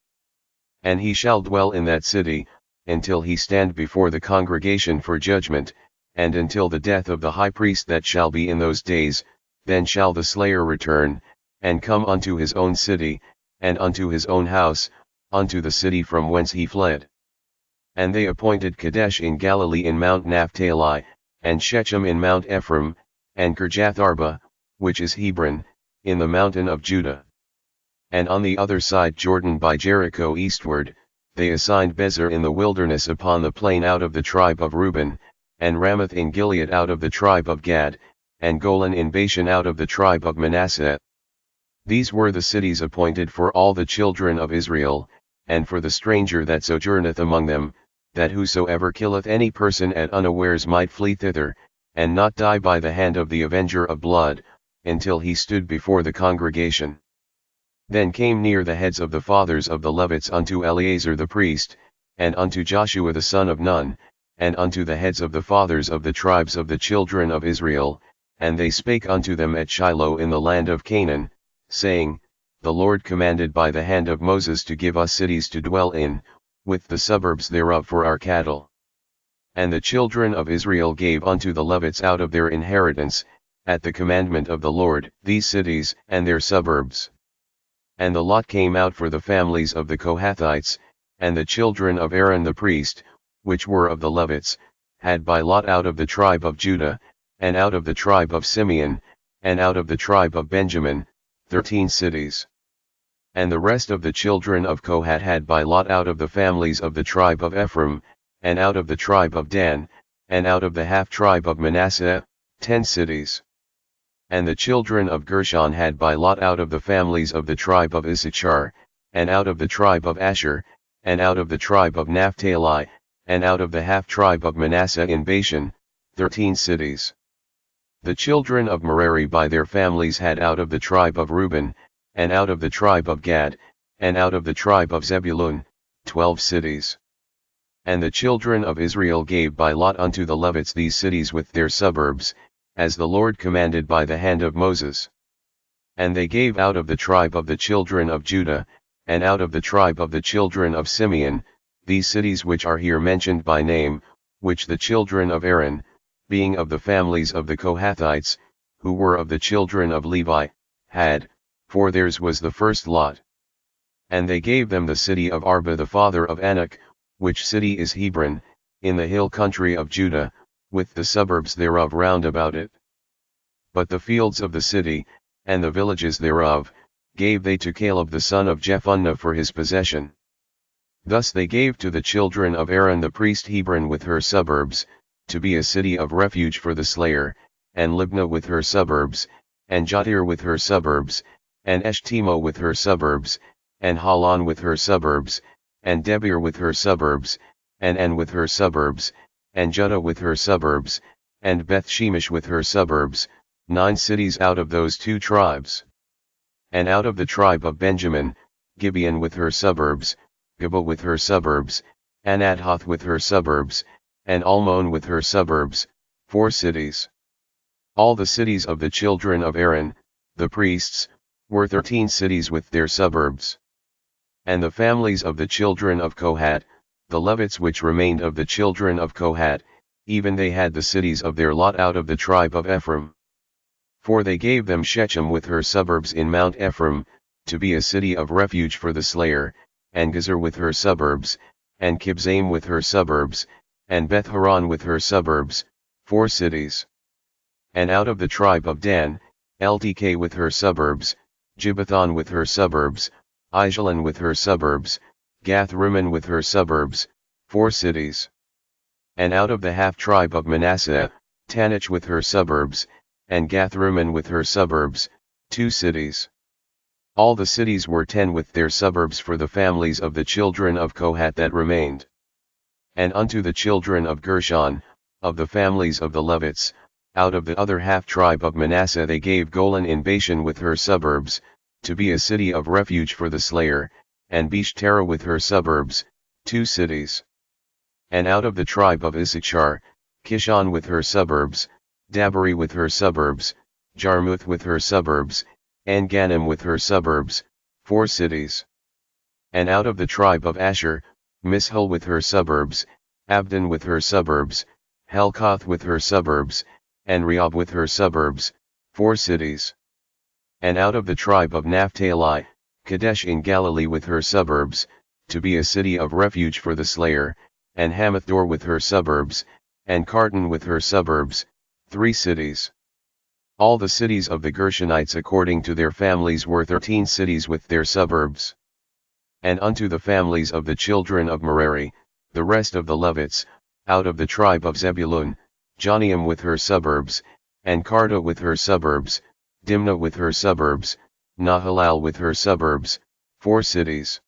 And he shall dwell in that city, until he stand before the congregation for judgment, and until the death of the high priest that shall be in those days, then shall the slayer return, and come unto his own city, and unto his own house, unto the city from whence he fled. And they appointed Kadesh in Galilee in Mount Naphtali, and Shechem in Mount Ephraim, and Kirjath Arba, which is Hebron, in the mountain of Judah. And on the other side Jordan by Jericho eastward, they assigned Bezer in the wilderness upon the plain out of the tribe of Reuben, and Ramoth in Gilead out of the tribe of Gad, and Golan in Bashan out of the tribe of Manasseh. These were the cities appointed for all the children of Israel, and for the stranger that sojourneth among them, that whosoever killeth any person at unawares might flee thither, and not die by the hand of the avenger of blood, until he stood before the congregation. Then came near the heads of the fathers of the Levites unto Eleazar the priest, and unto Joshua the son of Nun, and unto the heads of the fathers of the tribes of the children of Israel, and they spake unto them at Shiloh in the land of Canaan, saying, The Lord commanded by the hand of Moses to give us cities to dwell in, with the suburbs thereof for our cattle. And the children of Israel gave unto the Levites out of their inheritance, at the commandment of the Lord, these cities and their suburbs. And the lot came out for the families of the Kohathites, and the children of Aaron the priest, which were of the Levites, had by lot out of the tribe of Judah, and out of the tribe of Simeon, and out of the tribe of Benjamin, 13 cities. And the rest of the children of Kohath had by lot out of the families of the tribe of Ephraim, and out of the tribe of Dan, and out of the half-tribe of Manasseh, 10 cities. And the children of Gershon had by lot out of the families of the tribe of Issachar, and out of the tribe of Asher, and out of the tribe of Naphtali, and out of the half-tribe of Manasseh in Bashan, 13 cities. The children of Merari by their families had out of the tribe of Reuben, and out of the tribe of Gad, and out of the tribe of Zebulun, 12 cities. And the children of Israel gave by lot unto the Levites these cities with their suburbs, as the Lord commanded by the hand of Moses. And they gave out of the tribe of the children of Judah, and out of the tribe of the children of Simeon, these cities which are here mentioned by name, which the children of Aaron, being of the families of the Kohathites, who were of the children of Levi, had, for theirs was the first lot. And they gave them the city of Arba the father of Anak, which city is Hebron, in the hill country of Judah, with the suburbs thereof round about it. But the fields of the city, and the villages thereof, gave they to Caleb the son of Jephunneh for his possession. Thus they gave to the children of Aaron the priest Hebron with her suburbs, to be a city of refuge for the slayer, and Libnah with her suburbs, and Jattir with her suburbs, and Eshtemoh with her suburbs, and Halan with her suburbs, and Debir with her suburbs, and En with her suburbs, and Judah with her suburbs, and Beth Shemesh with her suburbs, 9 cities out of those 2 tribes. And out of the tribe of Benjamin, Gibeon with her suburbs, Geba with her suburbs, Anathoth with her suburbs, and Almon with her suburbs, 4 cities. All the cities of the children of Aaron, the priests, were 13 cities with their suburbs. And the families of the children of Kohath, the Levites which remained of the children of Kohath, even they had the cities of their lot out of the tribe of Ephraim. For they gave them Shechem with her suburbs in Mount Ephraim, to be a city of refuge for the slayer, and Gezer with her suburbs, and Kibzaim with her suburbs, and Beth-horon with her suburbs, 4 cities. And out of the tribe of Dan, Eltekeh with her suburbs, Gibbethon with her suburbs, Aijalon with her suburbs, Gath-rimmon with her suburbs, 4 cities. And out of the half-tribe of Manasseh, Tanach with her suburbs, and Gath-rimmon with her suburbs, 2 cities. All the cities were 10 with their suburbs for the families of the children of Kohath that remained. And unto the children of Gershon, of the families of the Levites, out of the other half-tribe of Manasseh they gave Golan in Bashan with her suburbs, to be a city of refuge for the slayer, and Beshtera with her suburbs, 2 cities. And out of the tribe of Issachar, Kishon with her suburbs, Dabari with her suburbs, Jarmuth with her suburbs, and Ganim with her suburbs, 4 cities. And out of the tribe of Asher, Mishal with her suburbs, Abdon with her suburbs, Helkath with her suburbs, and Rehob with her suburbs, 4 cities. And out of the tribe of Naphtali, Kadesh in Galilee with her suburbs, to be a city of refuge for the slayer, and Hamath-dor with her suburbs, and Kartan with her suburbs, 3 cities. All the cities of the Gershonites according to their families were 13 cities with their suburbs. And unto the families of the children of Merari, the rest of the Levites, out of the tribe of Zebulun, Joniam with her suburbs, and Karta with her suburbs, Dimnah with her suburbs, Nahalal with her suburbs, 4 cities.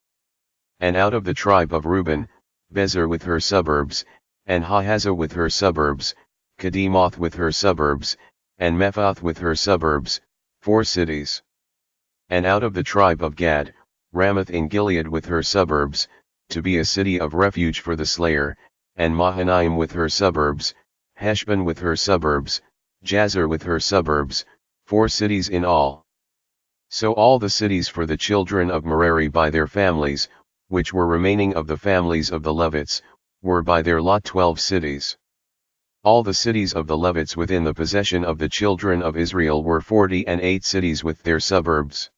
And out of the tribe of Reuben, Bezer with her suburbs, and Hahaza with her suburbs, Kedemoth with her suburbs, and Mephath with her suburbs, 4 cities. And out of the tribe of Gad, Ramoth in Gilead with her suburbs, to be a city of refuge for the slayer, and Mahanaim with her suburbs, Heshbon with her suburbs, Jazer with her suburbs, 4 cities in all. So all the cities for the children of Merari by their families, which were remaining of the families of the Levites, were by their lot 12 cities. All the cities of the Levites within the possession of the children of Israel were 48 cities with their suburbs.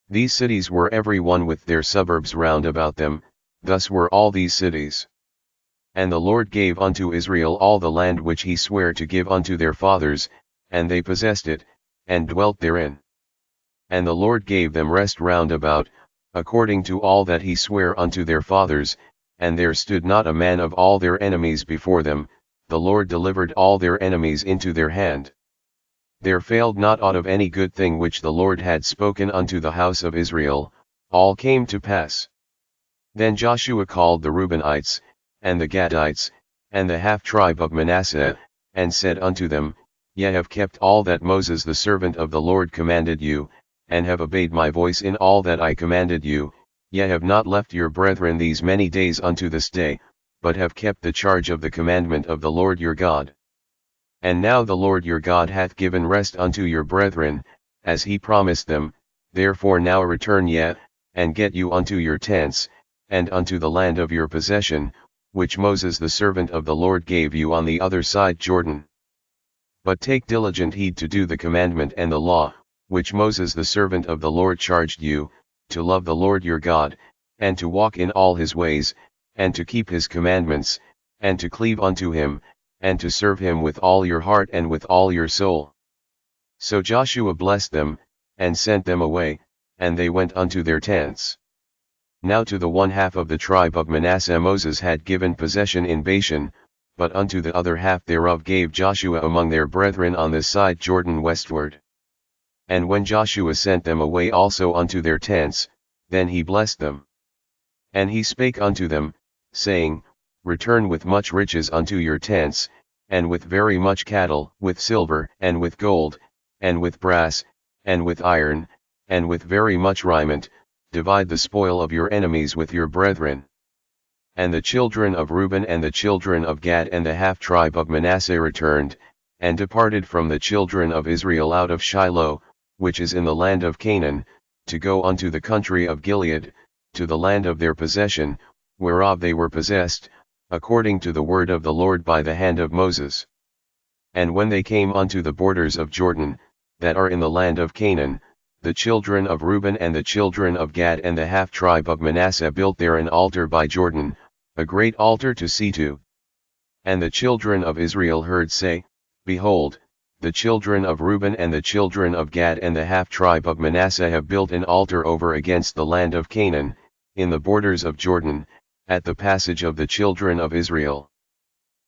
These cities were every one with their suburbs round about them, thus were all these cities. And the Lord gave unto Israel all the land which he sware to give unto their fathers, and they possessed it, and dwelt therein. And the Lord gave them rest round about, according to all that he sware unto their fathers, and there stood not a man of all their enemies before them, the Lord delivered all their enemies into their hand. There failed not aught of any good thing which the Lord had spoken unto the house of Israel, all came to pass. Then Joshua called the Reubenites, and the Gadites, and the half-tribe of Manasseh, and said unto them, Ye have kept all that Moses the servant of the Lord commanded you, and have obeyed my voice in all that I commanded you, ye have not left your brethren these many days unto this day, but have kept the charge of the commandment of the Lord your God. And now the Lord your God hath given rest unto your brethren, as he promised them, therefore now return ye, and get you unto your tents, and unto the land of your possession, which Moses the servant of the Lord gave you on the other side Jordan. But take diligent heed to do the commandment and the law, which Moses the servant of the Lord charged you, to love the Lord your God, and to walk in all his ways, and to keep his commandments, and to cleave unto him, and to serve him with all your heart and with all your soul. So Joshua blessed them, and sent them away, and they went unto their tents. Now to the one half of the tribe of Manasseh Moses had given possession in Bashan, but unto the other half thereof gave Joshua among their brethren on this side Jordan westward. And when Joshua sent them away also unto their tents, then he blessed them. And he spake unto them, saying, Return with much riches unto your tents, and with very much cattle, with silver, and with gold, and with brass, and with iron, and with very much raiment, divide the spoil of your enemies with your brethren. And the children of Reuben and the children of Gad and the half-tribe of Manasseh returned, and departed from the children of Israel out of Shiloh, which is in the land of Canaan, to go unto the country of Gilead, to the land of their possession, whereof they were possessed, according to the word of the Lord by the hand of Moses. And when they came unto the borders of Jordan, that are in the land of Canaan, the children of Reuben and the children of Gad and the half-tribe of Manasseh built there an altar by Jordan, a great altar to see to. And the children of Israel heard say, Behold, the children of Reuben and the children of Gad and the half-tribe of Manasseh have built an altar over against the land of Canaan, in the borders of Jordan, at the passage of the children of Israel.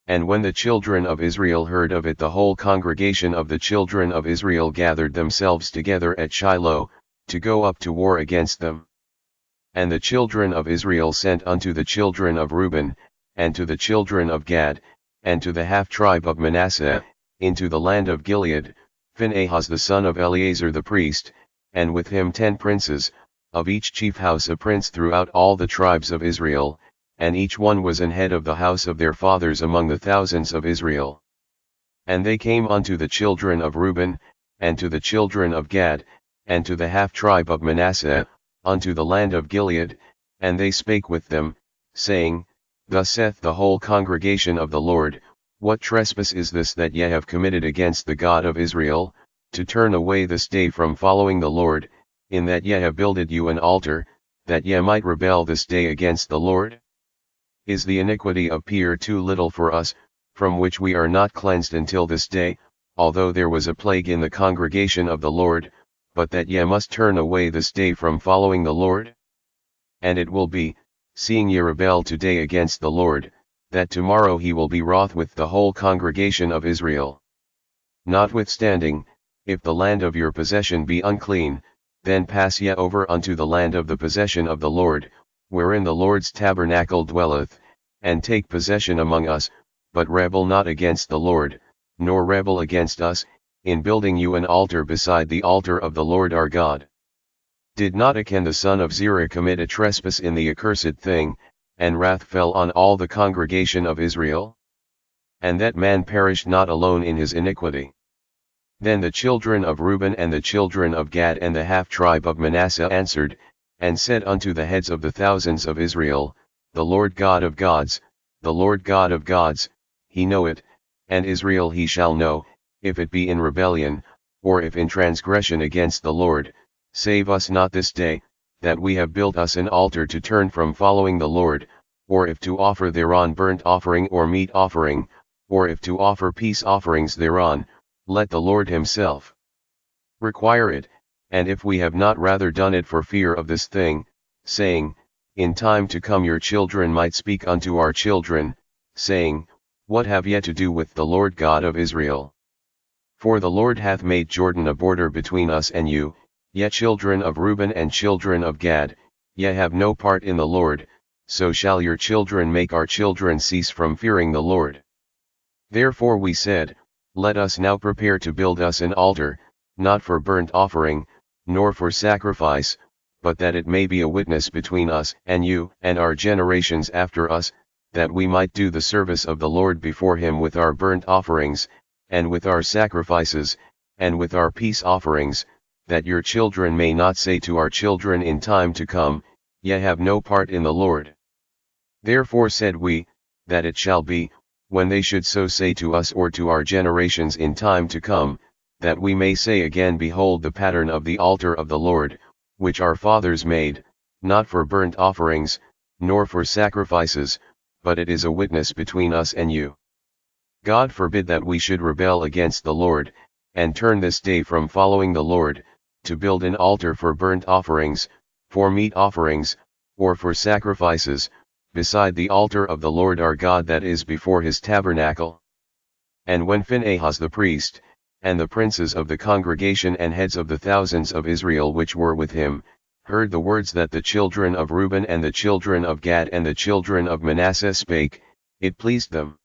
And when the children of Israel heard of it, the whole congregation of the children of Israel gathered themselves together at Shiloh, to go up to war against them. And the children of Israel sent unto the children of Reuben, and to the children of Gad, and to the half-tribe of Manasseh, into the land of Gilead, Phinehas the son of Eleazar the priest, and with him 10 princes, of each chief house a prince throughout all the tribes of Israel, and each one was an head of the house of their fathers among the thousands of Israel. And they came unto the children of Reuben, and to the children of Gad, and to the half-tribe of Manasseh, unto the land of Gilead, and they spake with them, saying, Thus saith the whole congregation of the Lord, What trespass is this that ye have committed against the God of Israel, to turn away this day from following the Lord, in that ye have builded you an altar, that ye might rebel this day against the Lord? Is the iniquity of Peor too little for us, from which we are not cleansed until this day, although there was a plague in the congregation of the Lord, but that ye must turn away this day from following the Lord? And it will be, seeing ye rebel today against the Lord, that tomorrow he will be wroth with the whole congregation of Israel. Notwithstanding, if the land of your possession be unclean, then pass ye over unto the land of the possession of the Lord, wherein the Lord's tabernacle dwelleth, and take possession among us, but rebel not against the Lord, nor rebel against us, in building you an altar beside the altar of the Lord our God. Did not Achan the son of Zerah commit a trespass in the accursed thing, and wrath fell on all the congregation of Israel? And that man perished not alone in his iniquity. Then the children of Reuben and the children of Gad and the half-tribe of Manasseh answered, and said unto the heads of the thousands of Israel, The Lord God of gods, the Lord God of gods, he knoweth, and Israel he shall know, if it be in rebellion, or if in transgression against the Lord. Save us not this day, that we have built us an altar to turn from following the Lord, or if to offer thereon burnt offering or meat offering, or if to offer peace offerings thereon, let the Lord himself require it, and if we have not rather done it for fear of this thing, saying, In time to come your children might speak unto our children, saying, What have ye to do with the Lord God of Israel? For the Lord hath made Jordan a border between us and you, ye children of Reuben and children of Gad, ye have no part in the Lord, so shall your children make our children cease from fearing the Lord. Therefore we said, Let us now prepare to build us an altar, not for burnt offering, nor for sacrifice, but that it may be a witness between us and you and our generations after us, that we might do the service of the Lord before him with our burnt offerings, and with our sacrifices, and with our peace offerings, that your children may not say to our children in time to come, Ye have no part in the Lord. Therefore said we, that it shall be, when they should so say to us or to our generations in time to come, that we may say again, Behold the pattern of the altar of the Lord, which our fathers made, not for burnt offerings, nor for sacrifices, but it is a witness between us and you. God forbid that we should rebel against the Lord, and turn this day from following the Lord, to build an altar for burnt offerings, for meat offerings, or for sacrifices, beside the altar of the Lord our God that is before his tabernacle. And when Phinehas the priest, and the princes of the congregation and heads of the thousands of Israel which were with him, heard the words that the children of Reuben and the children of Gad and the children of Manasseh spake, it pleased them.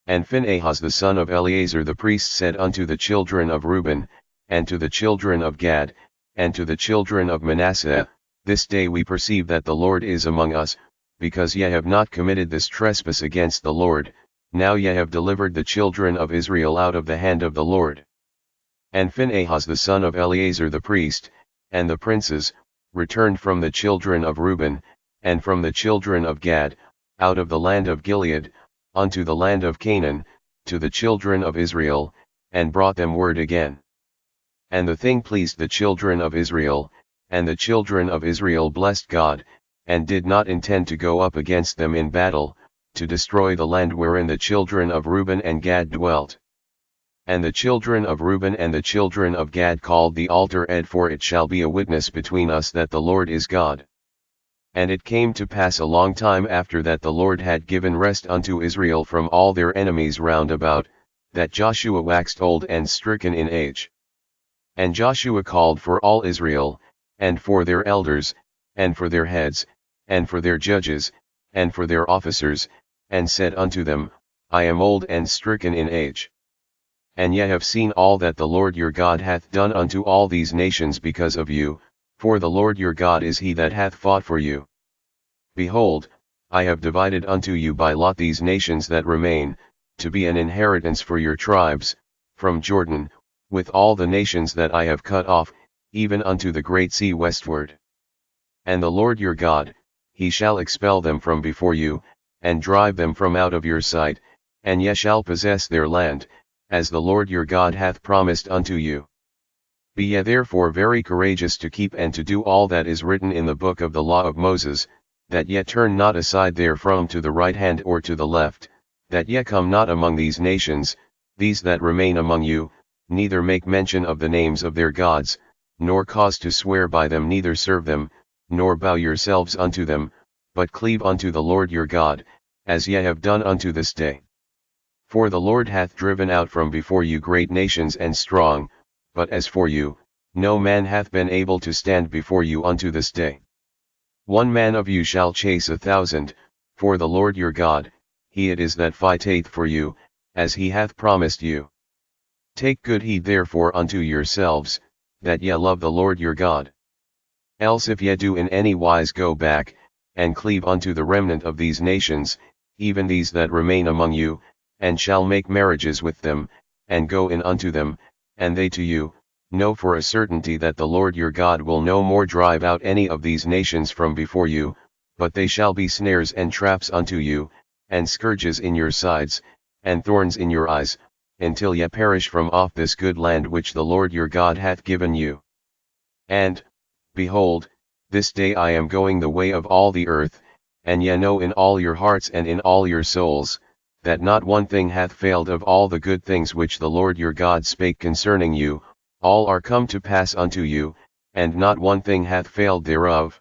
And Phinehas the son of Eleazar the priest said unto the children of Reuben, and to the children of Gad, and to the children of Manasseh, This day we perceive that the Lord is among us, because ye have not committed this trespass against the Lord, now ye have delivered the children of Israel out of the hand of the Lord. And Phinehas the son of Eleazar the priest, and the princes, returned from the children of Reuben, and from the children of Gad, out of the land of Gilead, unto the land of Canaan, to the children of Israel, and brought them word again. And the thing pleased the children of Israel, and the children of Israel blessed God, and did not intend to go up against them in battle, to destroy the land wherein the children of Reuben and Gad dwelt. And the children of Reuben and the children of Gad called the altar Ed, for it shall be a witness between us that the Lord is God. And it came to pass a long time after that the Lord had given rest unto Israel from all their enemies round about, that Joshua waxed old and stricken in age. And Joshua called for all Israel, and for their elders, and for their heads, and for their judges, and for their officers, and said unto them, I am old and stricken in age. And ye have seen all that the Lord your God hath done unto all these nations because of you, for the Lord your God is he that hath fought for you. Behold, I have divided unto you by lot these nations that remain, to be an inheritance for your tribes, from Jordan, with all the nations that I have cut off, even unto the great sea westward. And the Lord your God, he shall expel them from before you, and drive them from out of your sight, and ye shall possess their land, as the Lord your God hath promised unto you. Be ye therefore very courageous to keep and to do all that is written in the book of the law of Moses, that ye turn not aside therefrom to the right hand or to the left, that ye come not among these nations, these that remain among you, neither make mention of the names of their gods, nor cause to swear by them, neither serve them, nor bow yourselves unto them, but cleave unto the Lord your God, as ye have done unto this day. For the Lord hath driven out from before you great nations and strong, but as for you, no man hath been able to stand before you unto this day. One man of you shall chase 1,000, for the Lord your God, he it is that fighteth for you, as he hath promised you. Take good heed therefore unto yourselves, that ye love the Lord your God. Else if ye do in any wise go back, and cleave unto the remnant of these nations, even these that remain among you, and shall make marriages with them, and go in unto them, and they to you, know for a certainty that the Lord your God will no more drive out any of these nations from before you, but they shall be snares and traps unto you, and scourges in your sides, and thorns in your eyes, until ye perish from off this good land which the Lord your God hath given you. And, behold, this day I am going the way of all the earth, and ye know in all your hearts and in all your souls, that not one thing hath failed of all the good things which the Lord your God spake concerning you, all are come to pass unto you, and not one thing hath failed thereof.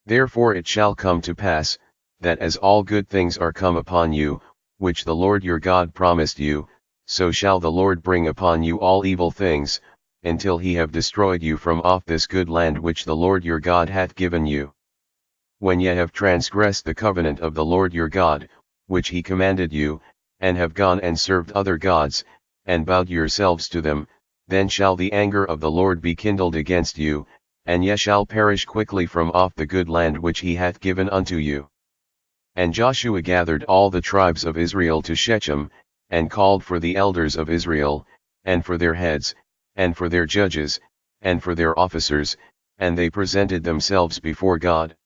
Therefore it shall come to pass, that as all good things are come upon you, which the Lord your God promised you, so shall the Lord bring upon you all evil things, until he have destroyed you from off this good land which the Lord your God hath given you. When ye have transgressed the covenant of the Lord your God, which he commanded you, and have gone and served other gods, and bowed yourselves to them, then shall the anger of the Lord be kindled against you, and ye shall perish quickly from off the good land which he hath given unto you. And Joshua gathered all the tribes of Israel to Shechem, and called for the elders of Israel, and for their heads, and for their judges, and for their officers, and they presented themselves before God.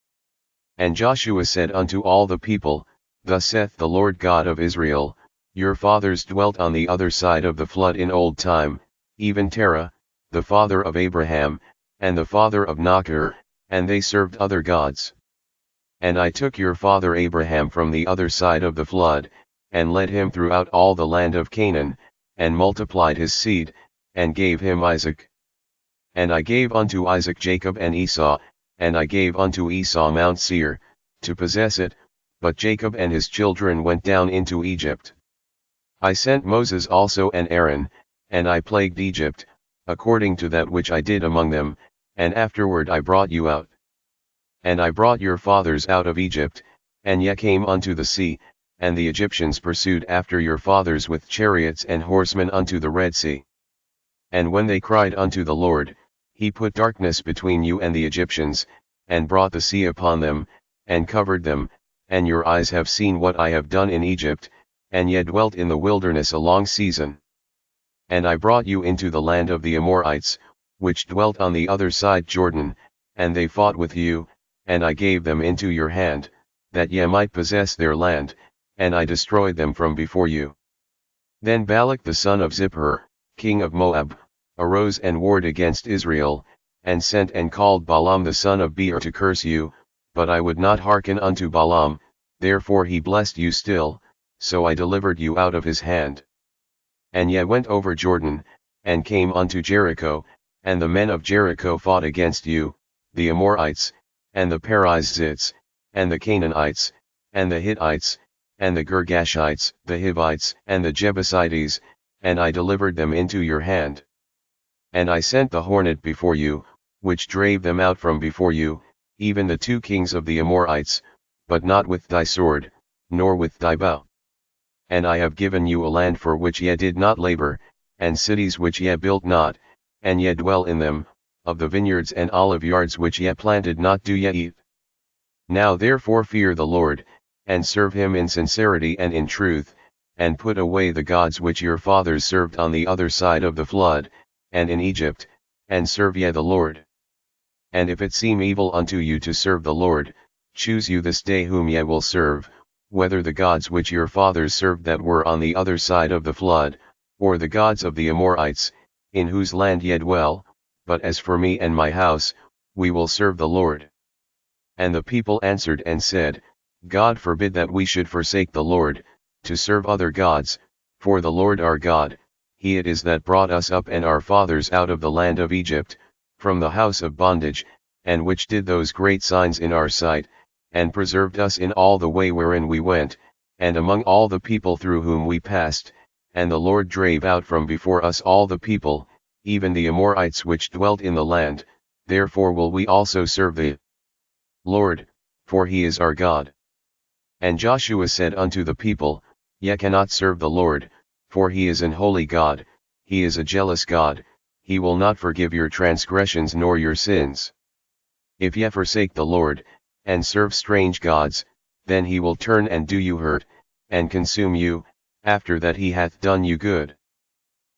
And Joshua said unto all the people, Thus saith the Lord God of Israel, Your fathers dwelt on the other side of the flood in old time, even Terah, the father of Abraham, and the father of Nachor, and they served other gods. And I took your father Abraham from the other side of the flood, and led him throughout all the land of Canaan, and multiplied his seed, and gave him Isaac. And I gave unto Isaac Jacob and Esau, and I gave unto Esau Mount Seir, to possess it, but Jacob and his children went down into Egypt. I sent Moses also and Aaron, and I plagued Egypt, according to that which I did among them, and afterward I brought you out. And I brought your fathers out of Egypt, and ye came unto the sea, and the Egyptians pursued after your fathers with chariots and horsemen unto the Red Sea. And when they cried unto the Lord, he put darkness between you and the Egyptians, and brought the sea upon them, and covered them, and your eyes have seen what I have done in Egypt, and ye dwelt in the wilderness a long season. And I brought you into the land of the Amorites, which dwelt on the other side Jordan, and they fought with you, and I gave them into your hand, that ye might possess their land, and I destroyed them from before you. Then Balak the son of Zippor, king of Moab, arose and warred against Israel, and sent and called Balaam the son of Beor to curse you, but I would not hearken unto Balaam, therefore he blessed you still, so I delivered you out of his hand. And ye went over Jordan, and came unto Jericho, and the men of Jericho fought against you, the Amorites, and the Perizzites, and the Canaanites, and the Hittites, and the Girgashites, the Hivites, and the Jebusites, and I delivered them into your hand. And I sent the hornet before you, which drave them out from before you, even the 2 kings of the Amorites, but not with thy sword, nor with thy bow. And I have given you a land for which ye did not labor, and cities which ye built not, and ye dwell in them, of the vineyards and olive yards which ye planted not do ye eat. Now therefore fear the Lord, and serve him in sincerity and in truth, and put away the gods which your fathers served on the other side of the flood, and in Egypt, and serve ye the Lord. And if it seem evil unto you to serve the Lord, choose you this day whom ye will serve, whether the gods which your fathers served that were on the other side of the flood, or the gods of the Amorites, in whose land ye dwell, but as for me and my house, we will serve the Lord. And the people answered and said, God forbid that we should forsake the Lord, to serve other gods, for the Lord our God, he it is that brought us up and our fathers out of the land of Egypt, from the house of bondage, and which did those great signs in our sight, and preserved us in all the way wherein we went, and among all the people through whom we passed, and the Lord drave out from before us all the people, even the Amorites which dwelt in the land, therefore will we also serve the Lord, for he is our God. And Joshua said unto the people, Ye cannot serve the Lord, for he is an holy God, he is a jealous God, he will not forgive your transgressions nor your sins. If ye forsake the Lord, and serve strange gods, then he will turn and do you hurt, and consume you, after that he hath done you good.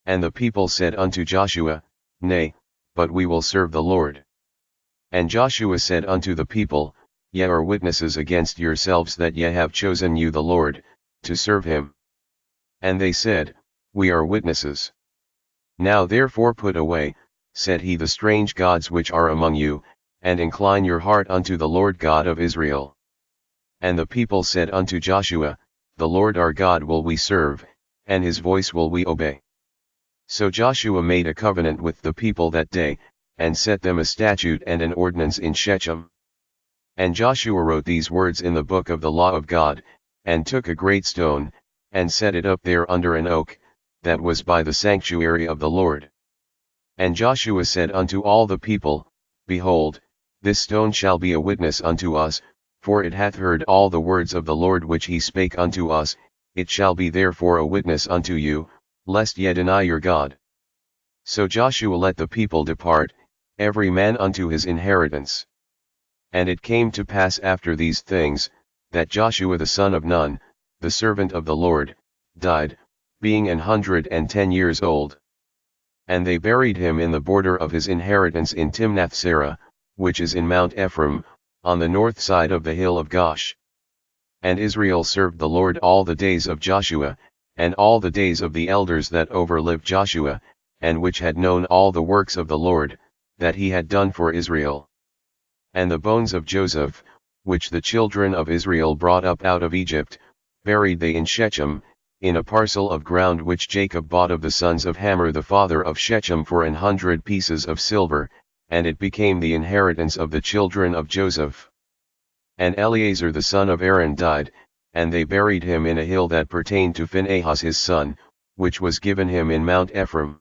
And the people said unto Joshua, Nay, but we will serve the Lord. And Joshua said unto the people, Ye are witnesses against yourselves that ye have chosen you the Lord, to serve him. And they said, We are witnesses. Now therefore put away, said he, the strange gods which are among you, and incline your heart unto the Lord God of Israel. And the people said unto Joshua, The Lord our God will we serve, and his voice will we obey. So Joshua made a covenant with the people that day, and set them a statute and an ordinance in Shechem. And Joshua wrote these words in the book of the law of God, and took a great stone, and set it up there under an oak, that was by the sanctuary of the Lord. And Joshua said unto all the people, Behold, this stone shall be a witness unto us, for it hath heard all the words of the Lord which he spake unto us, it shall be therefore a witness unto you, lest ye deny your God. So Joshua let the people depart, every man unto his inheritance. And it came to pass after these things, that Joshua the son of Nun, the servant of the Lord, died, being 110 years old. And they buried him in the border of his inheritance in Timnath-Serah, which is in Mount Ephraim, on the north side of the hill of Gosh. And Israel served the Lord all the days of Joshua, and all the days of the elders that overlived Joshua, and which had known all the works of the Lord, that he had done for Israel. And the bones of Joseph, which the children of Israel brought up out of Egypt, buried they in Shechem, in a parcel of ground which Jacob bought of the sons of Hamor the father of Shechem for 100 pieces of silver, and it became the inheritance of the children of Joseph. And Eleazar the son of Aaron died, and they buried him in a hill that pertained to Phinehas his son, which was given him in Mount Ephraim.